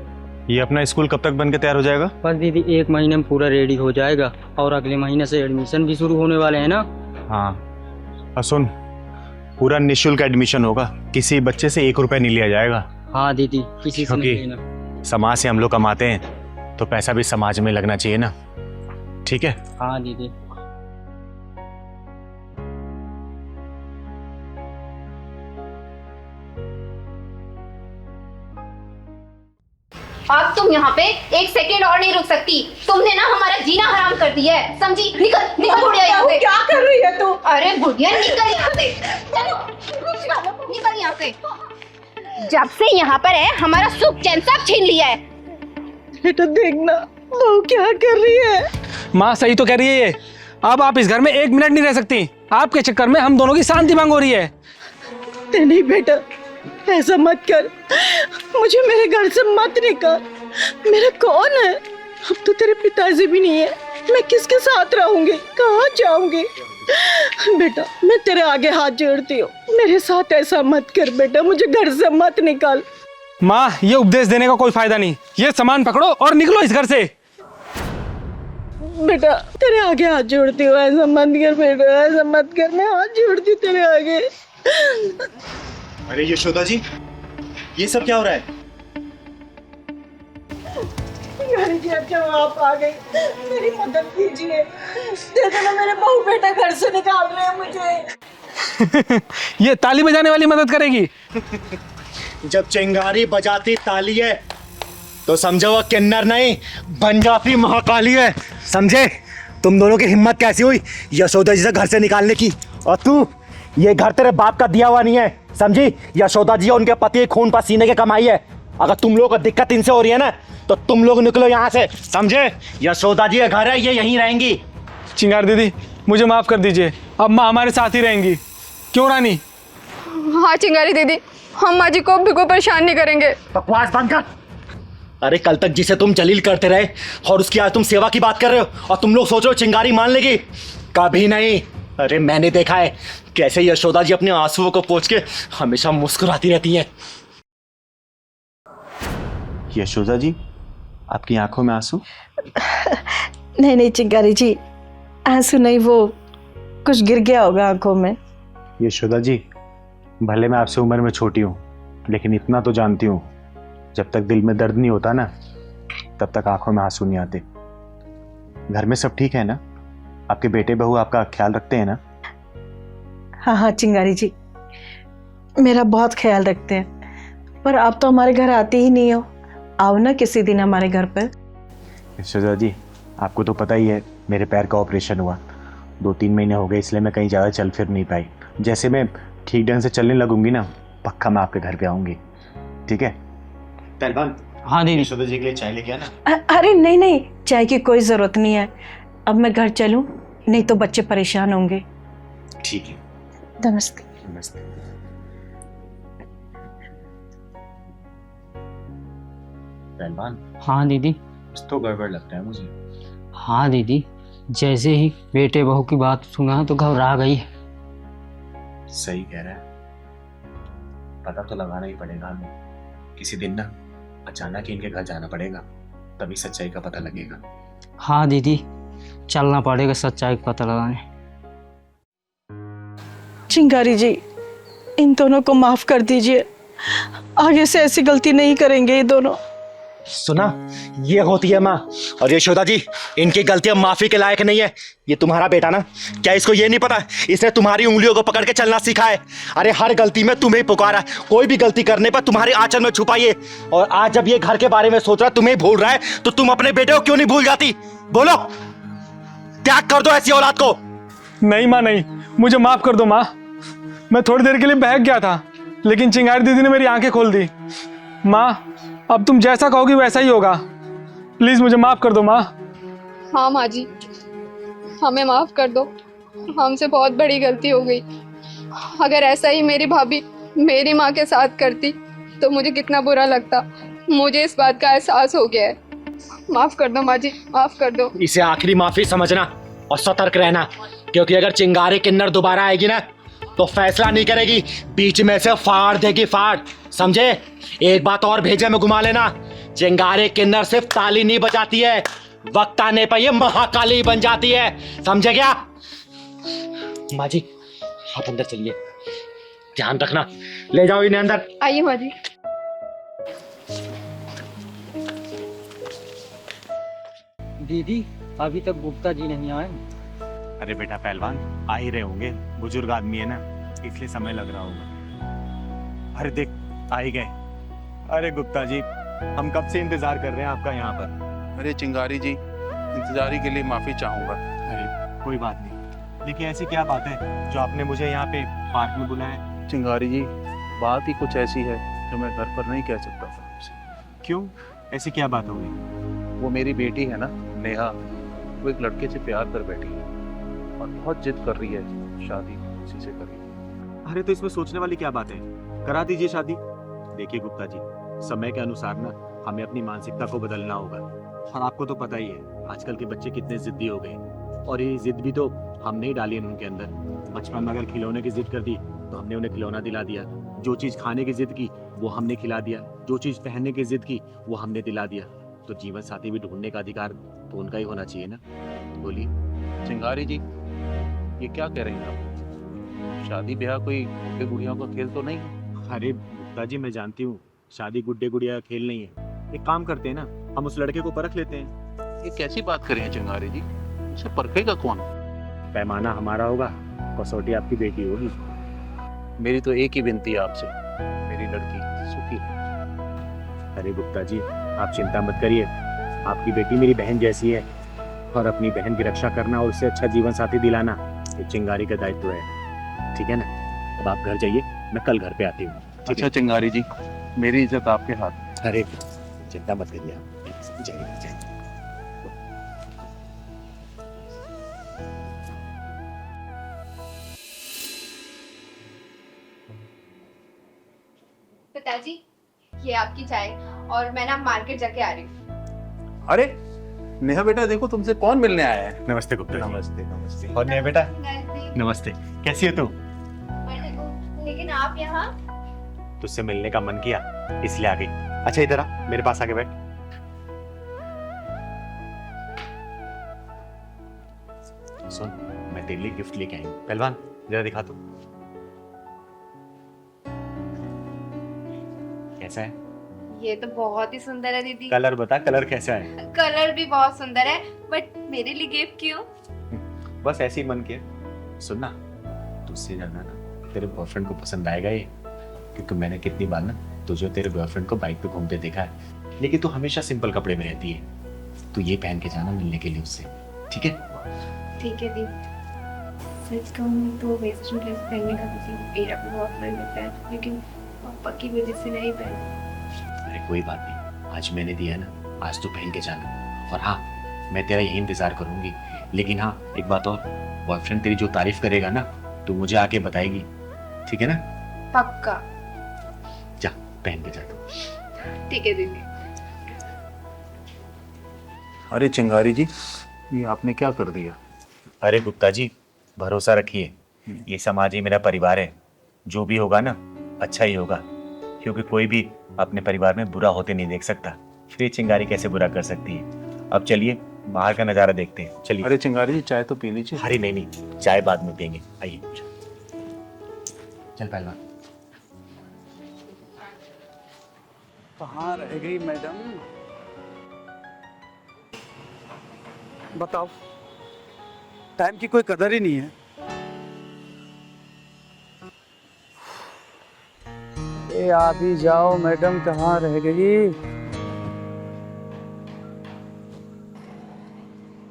ये अपना स्कूल कब तक बन के तैयार हो जाएगा? बस दीदी 1 महीने में पूरा रेडी हो जाएगा, और अगले महीने से एडमिशन भी शुरू होने वाले हैं ना। हाँ, और सुन, पूरा निःशुल्क एडमिशन होगा, किसी बच्चे से 1 रुपया नहीं लिया जाएगा। हाँ दीदी, किसी से नहीं क्योंकि लेना। समाज से हम लोग कमाते हैं, तो पैसा भी समाज में लगना चाहिए ना। ठीक है? हाँ दीदी। अब तुम यहाँ पे 1 सेकेंड और नहीं रुक सकती। तुमने ना हमारा जीना हराम कर दिया है, समझी? निकल निकल बुढ़िया यहाँ से। क्या कर रही है तू? अरे बुढ़िया निकल यहाँ से, चलो निकल यहाँ से। जब से यहाँ पर है हमारा सुख चैन सब छीन लिया है। बेटा देखना वो क्या कर रही है। माँ सही तो कह रही है ये। अब आप इस घर में 1 मिनट नहीं रह सकती। आपके चक्कर में हम दोनों की शांति भंग हो रही है। नहीं बेटा, ऐसा मत कर, मुझे मेरे घर से मत निकाल। मेरा कौन है? अब तो तेरे पिताजी भी नहीं है, मैं किसके साथ रहूंगी, कहाँ जाऊंगी? बेटा मैं तेरे आगे हाथ जोड़ती हूँ, मेरे साथ ऐसा मत कर बेटा, मुझे घर से मत निकाल। माँ ये उपदेश देने का कोई फायदा नहीं। ये सामान पकड़ो और निकलो इस घर से। बेटा तेरे आगे हाथ जोड़ती हूँ, ऐसा मत कर बेटा, ऐसा मत कर, मैं हाथ जोड़ती हूँ तेरे आगे। अरे यशोदा जी, ये सब क्या हो रहा है? चिंगारी जी अब जब आप आ गई मेरी मदद कीजिए। देखो ना मेरे बहू बेटा घर से निकाल रहे हैं मुझे। ये ताली बजाने वाली मदद करेगी? जब चिंगारी बजाती ताली है तो समझो वो किन्नर नहीं बन जाती महाकाली है। समझे? तुम दोनों की हिम्मत कैसी हुई यशोदा जी से घर से निकालने की? और तू, ये घर तेरे बाप का दिया हुआ नहीं है, समझी? यशोदा जी उनके पति खून पसीने की कमाई है। अगर तुम लोगों को दिक्कत इनसे हो रही है ना तो तुम लोग निकलो यहाँ से, समझे? यशोदा जी का घर है, ये यहीं रहेंगी। चिंगार दीदी मुझे माफ कर दीजिए, अब माँ हमारे साथ ही रहेंगी। क्यों रानी? हाँ चिंगारी दीदी, हम माँ जी को बिल्कुल परेशान नहीं करेंगे। बकवास बंद कर। अरे कल तक जिसे तुम जलील करते रहे और उसकी आज तुम सेवा की बात कर रहे हो और तुम लोग सोच रहे हो चिंगारी मान लेगी? कभी नहीं। अरे मैंने देखा है कैसे यशोदा जी अपने आंसुओं को पोंछ के हमेशा मुस्कुराती रहती हैं। यशोदा जी, आपकी आंखों में आंसू? नहीं नहीं चिंगारी जी, आंसू नहीं, वो कुछ गिर गया होगा आंखों में। यशोदा जी, भले मैं आपसे उम्र में छोटी हूँ लेकिन इतना तो जानती हूँ, जब तक दिल में दर्द नहीं होता ना तब तक आंखों में आंसू नहीं आते। घर में सब ठीक है ना? आपके बेटे बहू आपका ख्याल रखते हैं ना? हाँ हाँ चिंगारी जी, मेरा बहुत ख्याल रखते हैं। पर आप तो हमारे घर आते ही नहीं हो, आओ ना किसी दिन हमारे घर पर। यशोदा जी, आपको तो पता ही है मेरे पैर का ऑपरेशन हुआ 2-3 महीने हो गए, इसलिए मैं कहीं ज़्यादा चल फिर नहीं पाई। जैसे मैं ठीक ढंग से चलने लगूंगी ना पक्का मैं आपके घर पे आऊँगी, ठीक है? पहलवान, हाँ दीदी। यशोदा जी के लिए चाय लेके आना। अरे नहीं नहीं, चाय की कोई ज़रूरत नहीं है। अब मैं घर चलूं, नहीं तो बच्चे परेशान होंगे। ठीक है, नमस्ते। नमस्ते। पहलवान, हाँ दीदी। कुछ तो गड़बड़ लगता है मुझे। हाँ दीदी, जैसे ही बेटे बहू की बात सुना तो घबरा गई। सही कह रहा है, पता तो लगाना ही पड़ेगा हमें। किसी दिन ना अचानक ही इनके घर जाना पड़ेगा, तभी सच्चाई का पता लगेगा। हाँ दीदी, चलना पड़ेगा सच्चाई का पता लगाने। चिंगारी जी, इन दोनों को माफ कर दीजिए, आगे से ऐसी गलती नहीं करेंगे ये दोनों। सुना, ये होती है माँ। और यशोदा जी, इनकी गलतियां माफी के लायक नहीं है। ये तुम्हारा बेटा ना, क्या इसको ये नहीं पता इसने तुम्हारी उंगलियों को पकड़ के चलना सीखा है? अरे हर गलती में तुम्हें पुकारा, कोई भी गलती करने पर तुम्हारी आंचल में छुपाइए। और आज जब ये घर के बारे में सोच रहा है, तुम्हें भूल रहा है, तो तुम अपने बेटे को क्यों नहीं भूल जाती? बोलो, त्याग कर दो ऐसी औलाद को। नहीं माँ नहीं, मुझे माफ कर दो माँ। मैं थोड़ी देर के लिए बहक गया था लेकिन चिंगारी दीदी ने मेरी आंखें खोल दी। माँ अब तुम जैसा कहोगी वैसा ही होगा, प्लीज मुझे माफ कर दो माँ। हाँ माँ जी, हमें माफ कर दो, हमसे बहुत बड़ी गलती हो गई। अगर ऐसा ही मेरी भाभी मेरी माँ के साथ करती तो मुझे कितना बुरा लगता। मुझे इस बात का एहसास हो गया है। माफ कर दो माँ जी, माफ कर दो। इसे आखिरी माफी समझना और सतर्क रहना, क्योंकि अगर चिंगारी किन्नर दोबारा आएगी ना तो फैसला नहीं करेगी, बीच में से फाड़ देगी, फाड़। समझे? एक बात और भेजे में घुमा लेना, चिंगारी किन्नर सिर्फ ताली नहीं बजाती है, वक्त आने पर ये महाकाली बन जाती है। समझे क्या? माँ जी, आप अंदर चलिए, ध्यान रखना। ले जाओ इन्हें अंदर। आइए माँ जी। दीदी, अभी तक गुप्ता जी नहीं आए। अरे बेटा पहलवान, आ ही रहे होंगे, बुजुर्ग आदमी है ना इसलिए समय लग रहा होगा। अरे देख, आ ही गए। अरे गुप्ता जी, हम कब से इंतजार कर रहे हैं आपका यहाँ पर। अरे चिंगारी जी, इंतजारी के लिए माफ़ी चाहूँगा। अरे कोई बात नहीं, लेकिन ऐसी क्या बात है जो आपने मुझे यहाँ पे पार्क में बुलाया? चिंगारी जी, बात ही कुछ ऐसी है जो मैं घर पर नहीं कह सकता था आपसे। क्यों, ऐसी क्या बात हो गई? वो मेरी बेटी है ना नेहा, वो एक लड़के से प्यार कर बैठी है और बहुत जिद कर रही है शादी उसी से करी। अरे तो इसमें सोचने वाली क्या बात है, करा दीजिए शादी। देखिए गुप्ता जी, समय के अनुसार ना हमें अपनी मानसिकता को बदलना होगा। और आपको तो पता ही है आजकल के बच्चे कितने जिद्दी हो गए, और ये जिद भी तो हमने ही डाली है उनके अंदर। बचपन में अगर खिलौने की जिद कर दी तो हमने उन्हें खिलौना दिला दिया, जो चीज़ खाने की जिद की वो हमने खिला दिया, जो चीज़ पहनने की जिद की वो हमने दिला दिया। तो जीवन साथी भी ढूंढने का अधिकार तो उनका ही होना चाहिए ना। बोलिए चिंगारी जी, ये क्या कह रही हैं आप? शादी ब्याह कोई गुड्डे गुड़ियों का खेल तो नहीं? अरे गुप्ता जी, मैं जानती हूँ शादी गुड्डे गुड़िया का खेल नहीं है। एक काम करते हैं ना, हम उस लड़के को परख लेते हैं। ये कैसी बात करें चिंगारी जी, उसे परखेगा कौन? पैमाना हमारा होगा, कसौटी आपकी बेटी होगी। मेरी तो एक ही विनती है आपसे, मेरी लड़की सुखी रहे। अरे गुप्ता जी, आप चिंता मत करिए, आपकी बेटी मेरी बहन जैसी है और अपनी बहन की रक्षा करना और उससे अच्छा जीवन साथी दिलाना ये चिंगारी का दायित्व है, ठीक है ना? अब आप घर जाइए, मैं कल घर पे आती हूँ। अच्छा चिंगारी जी, मेरी इज्जत आपके हाथ। अरे चिंता मत करिए आप, जाइए जाइए। पिताजी, ये आपकी चाय, और मैं ना मार्केट जाके आ रही हूँ। अरे नेहा बेटा, देखो तुमसे कौन मिलने आया है। नमस्ते गुप्ता जी। नमस्ते नमस्ते। और नेहा बेटा, नमस्ते, कैसी हो तू? लेकिन आप यहाँ? तुझसे मिलने का मन किया इसलिए आ गई। अच्छा इधर आ, मेरे पास आके बैठ। सुन, मैं तेरे लिए गिफ्ट लेके आई हूँ। पहलवान जरा दिखा तू, कैसा है? ये तो बहुत ही सुंदर है दीदी। कलर बता, कलर कैसा है? कलर भी बहुत सुंदर है, बट मेरे लिए गिफ्ट क्यों? बस ऐसे ही मन किया। सुन ना, तुझसे ज्यादा ना तेरे बॉयफ्रेंड को पसंद आएगा ये, क्योंकि मैंने कितनी बार ना तुझे तेरे बॉयफ्रेंड को बाइक पे घूमते देखा है, लेकिन तू हमेशा सिंपल कपड़े में रहती है। तू ये पहन के जाना मिलने के लिए उससे, ठीक है? ठीक है दीदी। सच कहूँ तो वेस्टर्न ड्रेस पहनने का मुझे मेरा भी बहुत मन करता है, लेकिन पापा की वजह से नहीं पहन। अरे कोई बात नहीं, आज मैंने दिया ना, आज तो पहन के जाना। और हाँ, मैं तेरा यही इंतजार करूंगी। लेकिन हाँ, एक बात और, बॉयफ्रेंड तेरी जो तारीफ करेगा ना, तू मुझे आके बताएगी, ठीक है ना? पक्का। जा पहन के जा तू। ठीक है दीदी। अरे चिंगारी जी, ये आपने क्या कर दिया? अरे गुप्ता जी, भरोसा रखिए, ये समाज ही मेरा परिवार है। जो भी होगा ना, अच्छा ही होगा, क्योंकि कोई भी अपने परिवार में बुरा होते नहीं देख सकता। फिर चिंगारी कैसे बुरा कर सकती है? अब चलिए बाहर का नजारा देखते हैं, चलिए। अरे चिंगारी जी, चाय तो पी लीजिए। अरे नहीं नहीं, चाय बाद में पियेंगे, आइए। चल पहलवान। कहाँ रह गई मैडम? बताओ, टाइम की कोई कदर ही नहीं है। ए आप ही जाओ मैडम, कहाँ रह गई?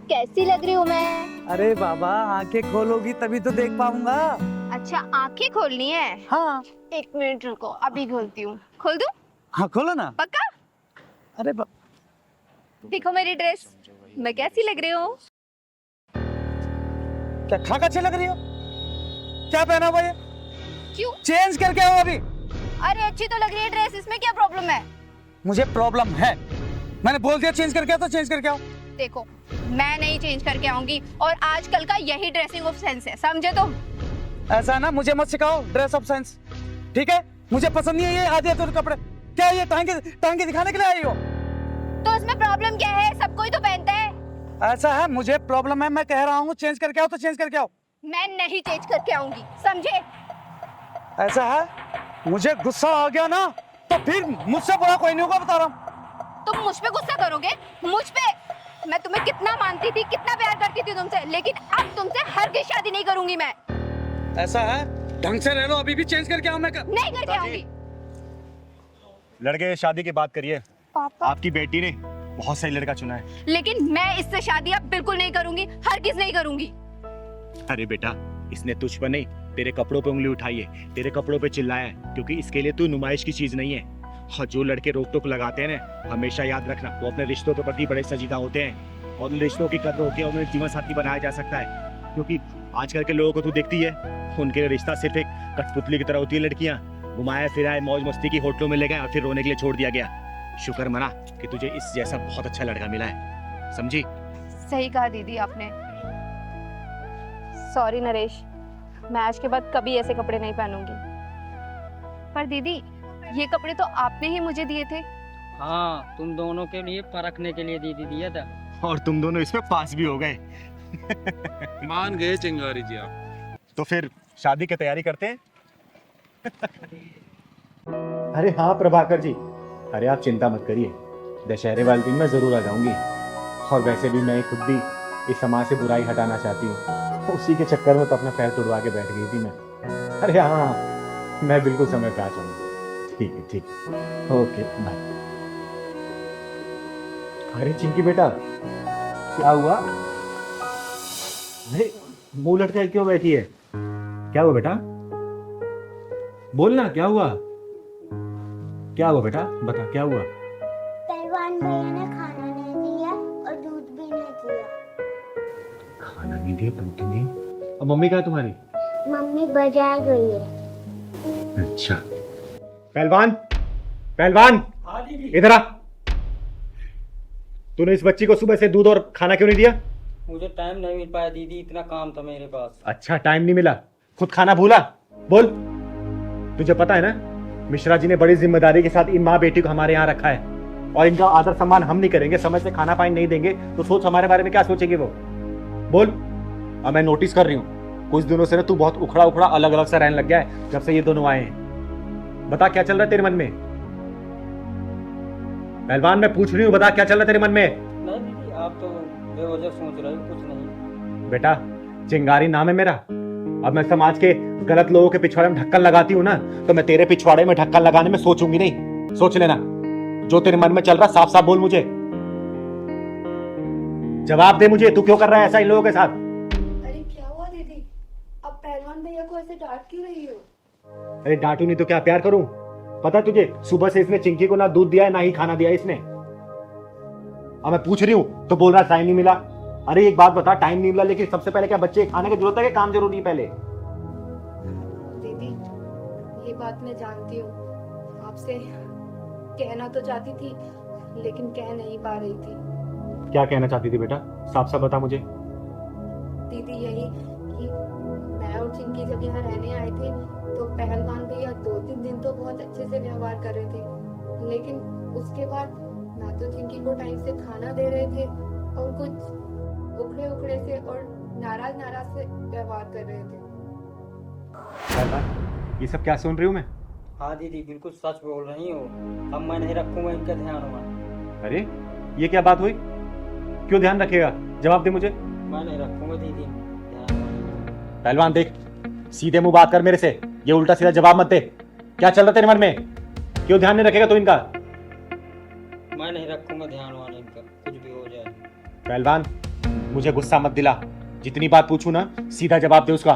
कैसी लग रही हूँ मैं? अरे बाबा, आंखें खोलोगी तभी तो देख पाऊंगा। अच्छा, आंखें खोलनी है? हाँ। एक मिनट रुको, अभी खोलती हूँ। खोल दूँ? हाँ खोलो ना। पक्का? अरे देखो मेरी ड्रेस, मैं कैसी लग रही हूँ? क्या खाक अच्छी लग रही हो? क्या पहना हुआ ये? क्यों? चेंज करके आओ अभी। अरे अच्छी तो लग रही है ड्रेस, इसमें क्या प्रॉब्लम है? मुझे प्रॉब्लम है, मैंने बोल दिया चेंज करके आओ तो चेंज करके आओ। देखो, मैं नहीं चेंज करके आऊंगी, और आजकल का यही ड्रेसिंग ऑफ सेंस है, समझे तुम? ऐसा ना, मुझे मत सिखाओ ड्रेस ऑफ सेंस, ठीक है? मुझे पसंद नहीं है ये आधे अधूरे कपड़े। क्या ये टांगे दिखाने के लिए आई हो? तो इसमें प्रॉब्लम क्या है? सब कोई तो पहनता है। ऐसा है, मुझे प्रॉब्लम है, मैं कह रहा हूँ चेंज करके आओ तो चेंज करके आओ। मैं नहीं चेंज करके आऊंगी, समझे? ऐसा है, मुझे गुस्सा आ गया ना तो फिर मुझसे बुरा कोई नहीं होगा, बता रहा हूँ। तुम मुझ पे गुस्सा करोगे? मुझ पे? मैं तुम्हें कितना मानती थी, कितना प्यार करती थी तुमसे, लेकिन अब तुमसे हरगिज़ शादी नहीं करूंगी मैं। ऐसा है, ढंग से रह लो, अभी भी चेंज करके आओ। मैं नहीं करके आऊंगी। लड़के शादी की बात करिए। पापा, आपकी बेटी ने बहुत सही लड़का चुना है। लेकिन मैं इससे शादी अब बिल्कुल नहीं करूंगी, हरगिज़ नहीं करूंगी। अरे बेटा, इसने तुझ पर नहीं, तेरे कपड़ों पे उंगली उठाई है, तेरे कपड़ों पे चिल्लाया है, क्योंकि इसके लिए तू नुमाइश की चीज नहीं है। और जो लड़के रोक टोक लगाते हैं ना, हमेशा याद रखना, वो अपने रिश्तों के प्रति बड़े संजीदा होते हैं, और उन रिश्तों की कदर होकर उन्हें जीवन साथी बनाया जा सकता है। क्योंकि आजकल के लोगों को तू देखती है, उनके लिए रिश्ता सिर्फ एक कठपुतली की तरह होती है। लड़कियां घुमाया फिराए मौज मस्ती की होटलों में ले गए और फिर रोने के लिए छोड़ दिया गया। शुक्र मना कि तुझे इस जैसा बहुत अच्छा लड़का मिला है, समझी? सही कहा दीदी आपने। सॉरी नरेश, मैं आज के बाद कभी ऐसे कपड़े नहीं पहनूंगी। पर दीदी, ये कपड़े तो आपने ही मुझे दिए थे। हाँ, तुम दोनों के लिए परखने के लिए दीदी दिया था। और तुम दोनों इसमें पास भी हो गए। मान गए चिंगारी जी आप। तो फिर शादी की तैयारी करते हैं। अरे हाँ प्रभाकर जी, अरे आप चिंता मत करिए, दशहरे वाले दिन मैं ज़रूर आ जाऊंगी। और वैसे भी मैं खुद भी इस समाज से बुराई हटाना चाहती हूँ। उसी के चक्कर में तो अपना पैर तुड़वा के बैठ गई थी मैं। अरे हाँ, मैं बिल्कुल समय पे आ जाऊंगी। ठीक है, ठीक है, ओके बाय। अरे चिंकी बेटा, क्या हुआ? अरे मुंह लटके क्यों बैठी है? क्या हुआ बेटा? बोल ना, क्या हुआ? क्या हुआ बेटा, बता क्या हुआ? पहलवान भैया ने खाना नहीं दिया और दूध भी नहीं दिया। खाना नहीं दिया, दूध नहीं। अब मम्मी कहाँ है तुम्हारी? मम्मी बाजार गई है। अच्छा। पहलवान, पहलवान, इधर आ। तूने इस बच्ची को सुबह से दूध और खाना क्यों नहीं दिया? मुझे टाइम नहीं मिल पाया दीदी, इतना काम था मेरे पास। अच्छा, टाइम नहीं मिला, खुद खाना भूला? बोल। तुझे पता है ना, मिश्रा जी ने बड़ी जिम्मेदारी के साथ इन माँ बेटी को हमारे यहाँ रखा है, और इनका आदर सम्मान हम नहीं करेंगे, समय से खाना पानी नहीं देंगे, तो सोच हमारे बारे में क्या सोचेंगे वो? बोल। अब मैं नोटिस कर रही हूँ कुछ दिनों से ना तू बहुत उखड़ा उखड़ा अलग अलग सा रहने लग गया है जब से ये दोनों आए हैं। बता क्या चल रहा है तेरे मन में? पहलवान, मैं पूछ रही हूँ, बता क्या चल रहा है तेरे मन में? नहीं दीदी, आप तो बेवजह सोच रहे हो, कुछ नहीं। बेटा, चिंगारी नाम है मेरा। अब मैं समाज के गलत लोगों के पिछवाड़े में ढक्कन लगाती हूँ ना, तो मैं तेरे पिछवाड़े में ढक्कन लगाने में सोचूंगी नहीं। सोच लेना, जो तेरे मन में चल रहा साफ साफ बोल मुझे। जवाब दे मुझे, तू क्यों कर रहा है ऐसा इन लोगों के साथ? अरे क्या हुआ दीदी, अब पहलवान भैया को ऐसे डांट क्यों रही हो? अरे डांटू नहीं तो क्या प्यार करूं? पता तुझे, सुबह से इसने चिंकी को ना दूध दिया है ना ही खाना दिया है इसने। अब मैं पूछ रही हूँ तो बोल रहा टाइम नहीं मिला। अरे एक बात बता, टाइम नहीं मिला लेकिन सबसे पहले क्या बच्चे खाने की जरूरत है कि काम जरूरी है पहले? दीदी ये बात मैं जानती हूँ, आपसे कहना तो चाहती थी लेकिन कह नहीं पा रही थी। क्या कहना चाहती थी बेटा, साफ साफ बता मुझे। दीदी यही कि मैं और चिंकी जब यहाँ रहने आए थे तो पहलवान भैया 2-3 दिन तो बहुत अच्छे से व्यवहार कर रहे थे, लेकिन उसके बाद ना तो चिंकी को टाइम से खाना दे रहे थे और कुछ उखड़े उखड़े से और नाराज से व्यवहार कर रहे थे। ये सब क्या सुन रही हूँ मैं? हाँ दीदी, बिल्कुल सच बोल रही हो। अब मैं नहीं रखूंगा इनका ध्यान हुआ। अरे ये क्या बात हुई? क्यों ध्यान रखेगा? जवाब दे मुझे। मैं नहीं रखूंगा दीदी ध्यान। पहलवान देख, सीधे मुंह बात कर मेरे से, ये उल्टा सीधा जवाब मत दे। क्या चल रहा तेरे मन में? क्यों ध्यान नहीं रखेगा तू इनका? मैं नहीं रखूंगा ध्यान वाला इनका, कुछ भी हो जाए। पहलवान, मुझे गुस्सा मत दिला, जितनी बात पूछू ना सीधा जवाब दे उसका।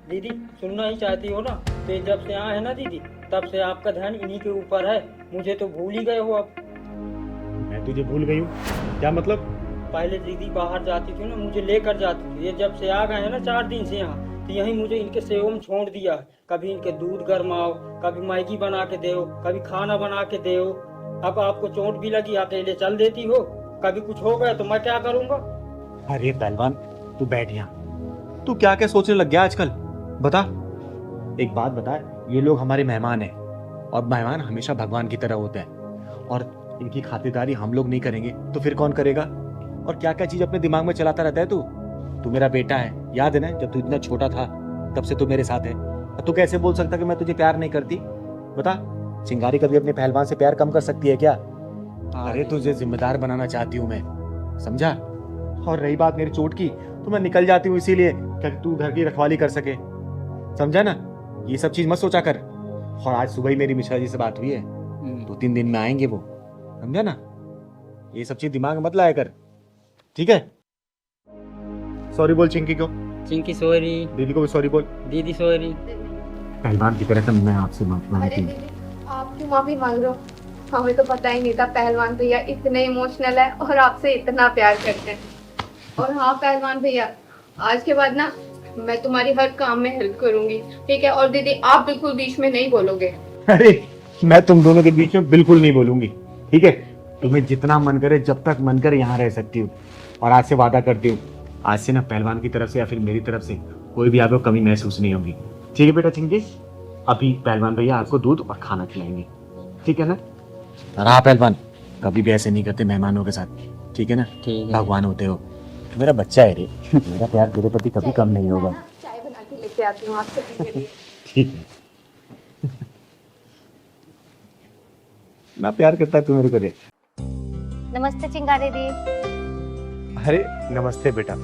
दीदी सुनना ही चाहती हो ना, तो जब से आए हैं ना दीदी, तब से आपका ध्यान इन्हीं के ऊपर है। मुझे तो भूल ही गए हो अब। मैं तुझे भूल गई हूँ? क्या मतलब? पहले दीदी बाहर जाती थी ना, मुझे लेकर जाती थी। ये जब से आ गए हैं ना 4 दिन से यहाँ, तो यही मुझे इनके सेवा में छोड़ दिया। कभी इनके दूध गरमाओ, कभी मैगी बना के दो, कभी खाना बना के दो। अब आपको चोट भी लगी, अकेले चल देती हो। कभी कुछ हो गया तो मैं क्या करूँगा? अरे पहलवान, तू बैठ यहाँ। तू क्या क्या सोचने लग गया आजकल? बता, एक बात बता, ये लोग हमारे मेहमान हैं और मेहमान हमेशा भगवान की तरह होते हैं, और इनकी खातिरदारी हम लोग नहीं करेंगे तो फिर कौन करेगा? और क्या क्या चीज अपने दिमाग में चलाता रहता है तू मेरा बेटा है, याद है ना जब तू इतना छोटा था तब से तू मेरे साथ है। तू कैसे बोल सकता कि मैं तुझे प्यार नहीं करती? बता, चिंगारी कभी अपने पहलवान से प्यार कम कर सकती है क्या? अरे तुझे जिम्मेदार बनाना चाहती हूँ मैं, समझा? और रही बात मेरी चोट की, तो मैं निकल जाती हूँ इसीलिए कि तू घर की रखवाली कर सके, समझा ना? ये सब चीज मत सोचा कर। और आज सुबह ही मेरी मिश्रा जी से बात हुई है, 2-3 दिन में आएंगे वो, समझा ना? ये सब चीज दिमाग में मत लाया कर, ठीक है? सॉरी बोल चिंकी को। चिंकी सॉरी। दीदी को भी सॉरी बोल। दीदी सॉरी। पहलवान की तरह तो मैं आपसे माफी अरे मांगती हूँ। दीदी आप क्यों माफी मांग रहे हो? हमें तो पता ही नहीं था पहलवान भैया इतने इमोशनल है और आपसे इतना प्यार करते हैं। और हाँ पहलवान भैया, आज के बाद ना मैं तुम्हारी हर काम में हेल्प करूंगी, ठीक है? और दीदी आप बिल्कुल बीच में नहीं बोलोगे। अरे मैं तुम दोनों के बीच में बिल्कुल नहीं बोलूंगी, ठीक है? तुम्हें जितना मन करे, जब तक मन करे यहाँ रह सकती हूँ। और आज से वादा करती हूँ, आज से ना पहलवान की तरफ से या फिर मेरी तरफ से कोई भी आपको कमी महसूस नहीं होगी, ठीक है बेटा चिंकी? अभी पहलवान भैया आपको दूध और खाना खिलाएंगे, ठीक है ना? और हाँ पहलवान, कभी भी ऐसे नहीं करते मेहमानों के साथ, ठीक है ना? ठीक है। भगवान होते हो, मेरा बच्चा है रे, मेरा प्यार तेरे प्रति कभी कम नहीं होगा। चाय बना के लेके आती हूँ आपके लिए। ठीक है। मैं प्यार करता है तू मेरे को रे। नमस्ते चिंगारी दी। अरे नमस्ते बेटा,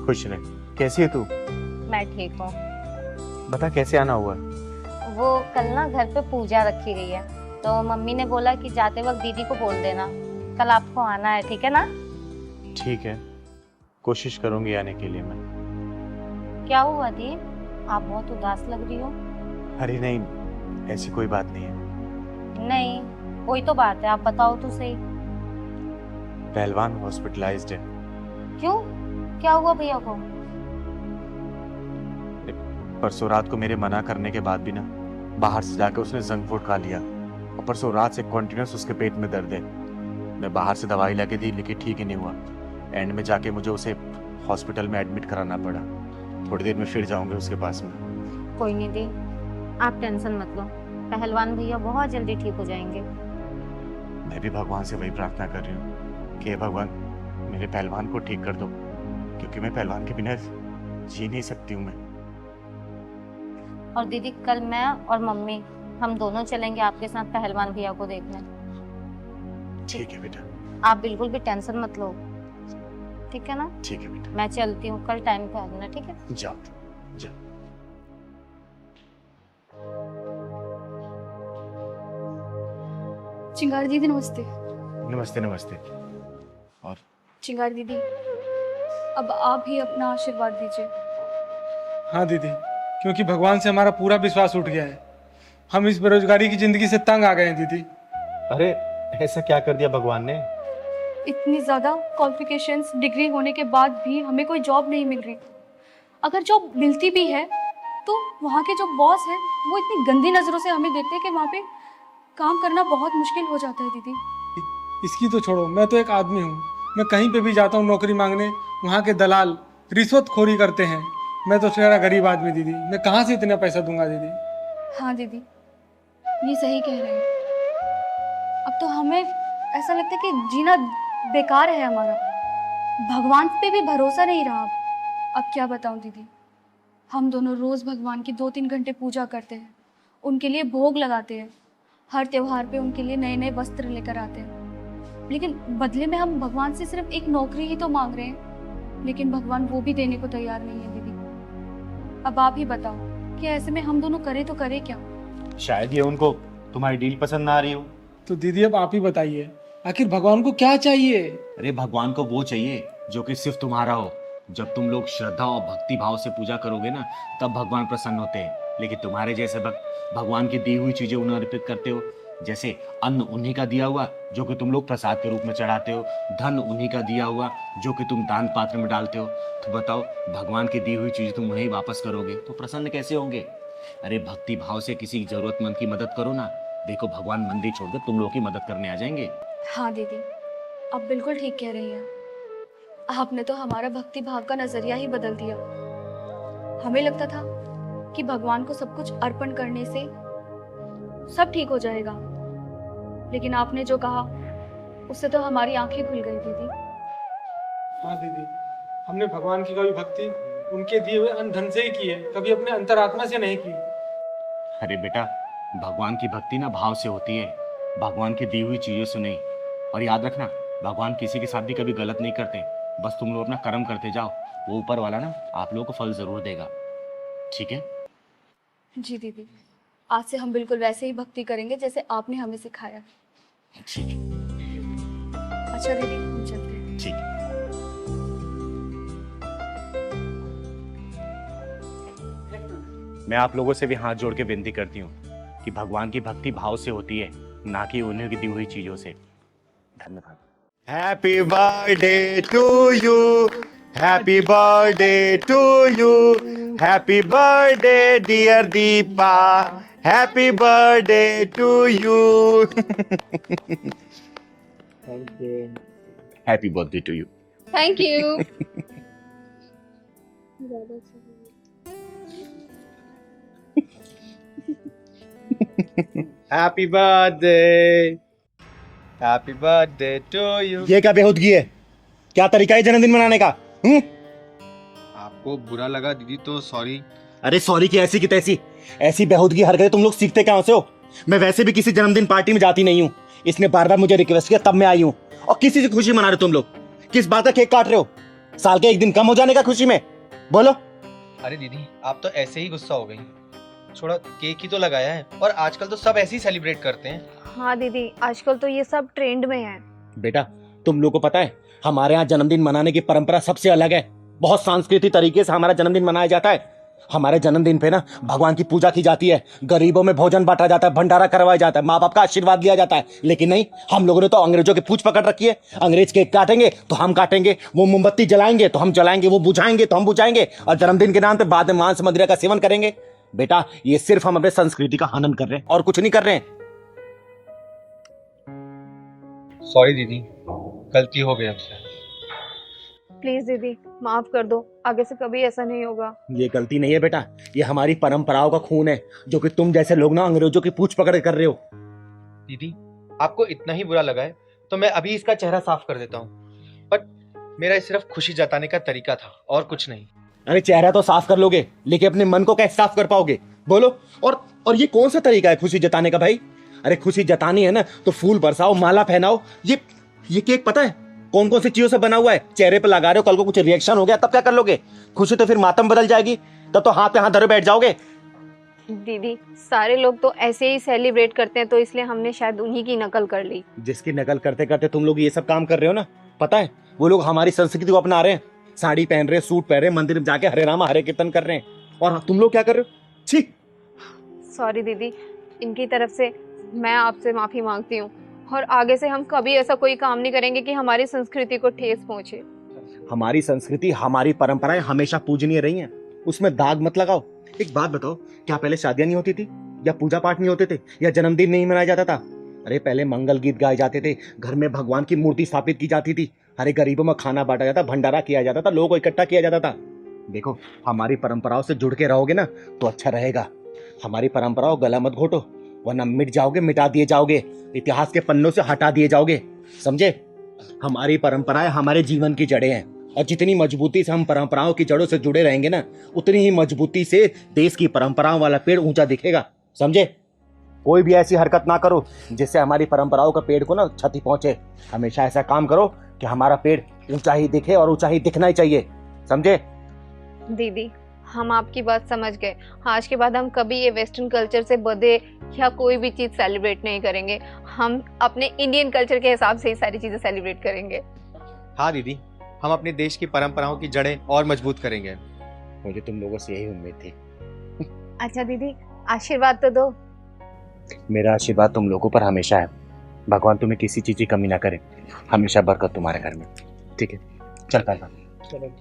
खुश रह। कैसी है तू? मैं ठीक हूँ। बता कैसे आना हुआ? वो कल ना घर पे पूजा रखी गई है, तो मम्मी ने बोला कि जाते वक्त दीदी को बोल देना कल आपको आना है, ठीक है ना? ठीक है, कोशिश करूंगी आने के लिए मैं। क्या हुआ दी, आप बहुत उदास लग रही हो। अरे नहीं, ऐसी कोई बात नहीं है। नहीं कोई तो बात है, आप बताओ तो सही। पहलवान हॉस्पिटलाइज्ड है। क्यों, क्या हुआ भैया को? परसों रात को मेरे मना करने के बाद भी ना बाहर से जाके उसने जंक फूड खा लिया, और परसों रात से कॉन्टिन्यूस उसके पेट में दर्द है। मैं बाहर से दवाई लाके दी लेकिन ठीक ही नहीं हुआ। एंड में जाके मुझे उसे हॉस्पिटल में एडमिट कराना पड़ा। थोड़ी देर में फिर जाऊंगे उसके पास में। कोई नहीं दी, आप टेंशन मत लो, पहलवान भैया बहुत जल्दी ठीक हो जाएंगे। मैं भी भगवान से वही प्रार्थना कर रही हूँ कि हे भगवान मेरे पहलवान को ठीक कर दो, क्योंकि मैं पहलवान के बिना जी नहीं सकती हूँ मैं। और दीदी कल मैं और मम्मी हम दोनों चलेंगे आपके साथ पहलवान भैया को देखने। ठीक है बेटा। आप बिल्कुल भी टेंशन मत लो, ठीक है ना? ठीक है बेटा। मैं चलती हूँ, कल टाइम पे आ जाना, ठीक है? जाओ जाओ। चिंगारी दीदी नमस्ते। नमस्ते नमस्ते। और चिंगारी दीदी, अब आप ही अपना आशीर्वाद दीजिए। हाँ दीदी, क्योंकि भगवान से हमारा पूरा विश्वास उठ गया है। हम इस बेरोजगारी की जिंदगी से तंग आ गए हैं दीदी। अरे ऐसा क्या कर दिया भगवान ने? इतनी ज़्यादा क्वालिफिकेशंस, डिग्री होने के बाद भी हमें कोई जॉब नहीं मिल रही। अगर जॉब मिलती भी है तो वहाँ के जो बॉस हैं वो इतनी गंदी नज़रों से हमें देखते हैं कि वहाँ पे काम करना बहुत मुश्किल हो जाता है दीदी। इसकी तो छोड़ो, मैं तो एक आदमी हूँ। मैं कहीं पे भी जाता हूँ नौकरी मांगने, वहाँ के दलाल रिश्वतखोरी करते हैं। मैं तो सारा गरीब आदमी दीदी, मैं कहाँ से इतना पैसा दूंगा दीदी? हाँ दीदी, ये सही कह रहे हैं। अब तो हमें ऐसा लगता है कि जीना बेकार है हमारा। भगवान पे भी भरोसा नहीं रहा। अब क्या बताऊं दीदी, हम दोनों रोज़ भगवान की 2-3 घंटे पूजा करते हैं, उनके लिए भोग लगाते हैं, हर त्योहार पे उनके लिए नए नए वस्त्र लेकर आते हैं, लेकिन बदले में हम भगवान से सिर्फ एक नौकरी ही तो मांग रहे हैं, लेकिन भगवान वो भी देने को तैयार नहीं है दीदी। अब आप ही बताओ कि ऐसे में हम दोनों करें तो करें क्या? शायद ये उनको तुम्हारी डील पसंद ना आ रही हो। तो दीदी अब आप ही बताइए, आखिर भगवान को क्या चाहिए? अरे भगवान को वो चाहिए जो कि सिर्फ तुम्हारा हो। जब तुम लोग श्रद्धा और भक्ति भाव से पूजा करोगे ना, तब भगवान प्रसन्न होते हैं। लेकिन तुम्हारे जैसे भक्त भगवान की दी हुई चीजें उन्हें अर्पित करते हो, जैसे अन्न उन्हीं का दिया हुआ जो कि तुम लोग प्रसाद के रूप में चढ़ाते हो, धन उन्हीं का दिया हुआ जो कि तुम दान पात्र में डालते हो। तो बताओ, भगवान की दी हुई चीजें तुम उन्हें वापस करोगे तो प्रसन्न कैसे होंगे? अरे भक्ति भाव से किसी जरूरतमंद की मदद करो ना। देखो भगवान मंदिर छोड़कर तुम लोगों की मदद करने आ जाएंगे। हाँ दीदी, आप बिल्कुल ठीक कह रही हैं। आपने तो हमारा भक्ति भाव का नजरिया ही बदल दिया। हमें लगता था कि भगवान को सब कुछ अर्पण करने से सब ठीक हो जाएगा, लेकिन आपने जो कहा उससे तो हमारी आंखें खुल गई दीदी। हाँ दीदी, हमने भगवान की कभी भक्ति उनके दिए हुए अन्न धन से ही की है, कभी अपने अंतरात्मा से नहीं की। अरे बेटा, भगवान की भक्ति ना भाव से होती है, भगवान की दी हुई चीजों से नहीं। और याद रखना, भगवान किसी के साथ भी कभी गलत नहीं करते। बस तुम लोग अपना कर्म करते जाओ, वो ऊपर वाला ना आप लोगों को फल जरूर देगा। ठीक है? जी दीदी, आज से हम बिल्कुल वैसे ही भक्ति करेंगे जैसे आपने हमें सिखाया। ठीक है। अच्छा दीदी, हम चलते हैं। ठीक है। मैं आप लोगों से भी हाथ जोड़ के विनती करती हूँ कि भगवान की भक्ति भाव से होती है, ना कि उन्हीं की दी हुई चीजों से। धन्यवाद। Happy birthday to you, happy birthday to you, happy birthday dear Deepa, happy birthday to you. Happy birthday to you. Thank you. Happy birthday to you. ये क्या बेहूदगी है? क्या तरीका है जन्मदिन मनाने का? आपको बुरा लगा दीदी तो सॉरी। अरे सॉरी की ऐसी की तैसी, ऐसी बेहूदगी हरकतें तुम लोग सीखते कहाँ से हो? मैं वैसे भी किसी जन्मदिन पार्टी में जाती नहीं हूँ, इसने बार बार मुझे रिक्वेस्ट किया तब मैं आई हूँ। और किसी से खुशी मना रहे तुम लोग? किस बात का केक काट रहे हो? साल के एक दिन कम हो जाने का खुशी में? बोलो। अरे दीदी आप तो ऐसे ही गुस्सा हो गई, थोड़ा केक ही तो लगाया है और आजकल तो सब ऐसे ही सेलिब्रेट करते हैं। हाँ दीदी, आजकल तो ये सब ट्रेंड में है। बेटा तुम लोग को पता है हमारे यहाँ जन्मदिन मनाने की परंपरा सबसे अलग है। बहुत सांस्कृतिक तरीके से हमारा जन्मदिन मनाया जाता है। हमारे जन्मदिन पे ना भगवान की पूजा की जाती है, गरीबों में भोजन बांटा जाता है, भंडारा करवाया जाता है, माँ बाप का आशीर्वाद लिया जाता है। लेकिन नहीं, हम लोगों ने तो अंग्रेजों की पूछ पकड़ रखी है। अंग्रेज केक काटेंगे तो हम काटेंगे, वो मोमबत्ती जलाएंगे तो हम जलाएंगे, वो बुझाएंगे तो हम बुझाएंगे, और जन्मदिन के नाम पे बाद में मांस मदिरा का सेवन करेंगे। बेटा ये सिर्फ हम अपने संस्कृति का हनन कर रहे हैं और कुछ नहीं कर रहे हैं। सॉरी दीदी, गलती हो गई हमसे। प्लीज दीदी माफ कर दो, आगे से कभी ऐसा नहीं होगा। ये गलती नहीं है बेटा, ये हमारी परंपराओं का खून है जो कि तुम जैसे लोग ना अंग्रेजों की पूछ पकड़ कर रहे हो। दीदी आपको इतना ही बुरा लगा है तो मैं अभी इसका चेहरा साफ कर देता हूँ, बट मेरा सिर्फ खुशी जताने का तरीका था और कुछ नहीं। अरे चेहरा तो साफ कर लोगे, लेकिन अपने मन को कैसे साफ कर पाओगे? बोलो। और ये कौन सा तरीका है खुशी जताने का भाई? अरे खुशी जतानी है ना तो फूल बरसाओ, माला पहनाओ। ये केक पता है कौन कौन सी चीजों से बना हुआ है? चेहरे पे लगा रहे हो, कल को कुछ रिएक्शन हो गया तब क्या कर लोगे? खुशी तो फिर मातम बदल जाएगी, तब तो हाथ पे हाथ धरे बैठ जाओगे। दीदी सारे लोग तो ऐसे ही सेलिब्रेट करते हैं, तो इसलिए हमने शायद उन्हीं की नकल कर ली। जिसकी नकल करते करते तुम लोग ये सब काम कर रहे हो ना, पता है वो लोग हमारी संस्कृति को अपना रहे हैं, साड़ी पहन रहे हैं, सूट पहन रहे हैं, मंदिर में जाके हरे रामा हरे कीर्तन कर रहे हैं, और तुम लोग क्या कर रहे हो? छी। सॉरी दीदी, इनकी तरफ से मैं आपसे माफी मांगती हूँ, और आगे से हम कभी ऐसा कोई काम नहीं करेंगे कि हमारी संस्कृति को ठेस पहुंचे। हमारी संस्कृति हमारी परंपराएं हमेशा पूजनीय रही हैं, उसमें दाग मत लगाओ। एक बात बताओ, क्या पहले शादियां नहीं होती थी, या पूजा पाठ नहीं होते थे, या जन्मदिन नहीं मनाया जाता था? अरे पहले मंगल गीत गाए जाते थे, घर में भगवान की मूर्ति स्थापित की जाती थी, हरे गरीबों में खाना बांटा जाता, भंडारा किया जाता था, लोगों को इकट्ठा किया जाता था। देखो हमारी परंपराओं से जुड़ के रहोगे ना तो अच्छा रहेगा। हमारी परंपराओं गला मत घोटो, वरना मिट जाओगे, मिटा दिए जाओगे, इतिहास के पन्नों से हटा दिए जाओगे, समझे? हमारी परंपराएं हमारे जीवन की जड़ें हैं, और जितनी मजबूती से हम परंपराओं की जड़ों से जुड़े रहेंगे ना, उतनी ही मजबूती से देश की परंपराओं वाला पेड़ ऊंचा दिखेगा, समझे? कोई भी ऐसी हरकत ना करो जिससे हमारी परंपराओं का पेड़ को ना क्षति पहुंचे। हमेशा ऐसा काम करो कि हमारा पेड़ ऊंचा ही दिखे, और ऊंचा ही दिखना ही चाहिए, समझे? दीदी हम आपकी बात समझ गए, आज के बाद हम कभी ये वेस्टर्न कल्चर से बधे या कोई भी चीज सेलिब्रेट नहीं करेंगे, हम अपने इंडियन कल्चर के हिसाब से ही सारी चीजें सेलिब्रेट करेंगे। हाँ दीदी, हम अपने देश की परंपराओं की जड़ें और मजबूत करेंगे। मुझे तुम लोगों से यही उम्मीद थी। अच्छा दीदी आशीर्वाद तो दो। मेरा आशीर्वाद तुम लोगों पर हमेशा है। भगवान तुम्हें किसी चीज की कमी ना करे, हमेशा बरकत तुम्हारे घर में। ठीक है, चल पहला। चलो।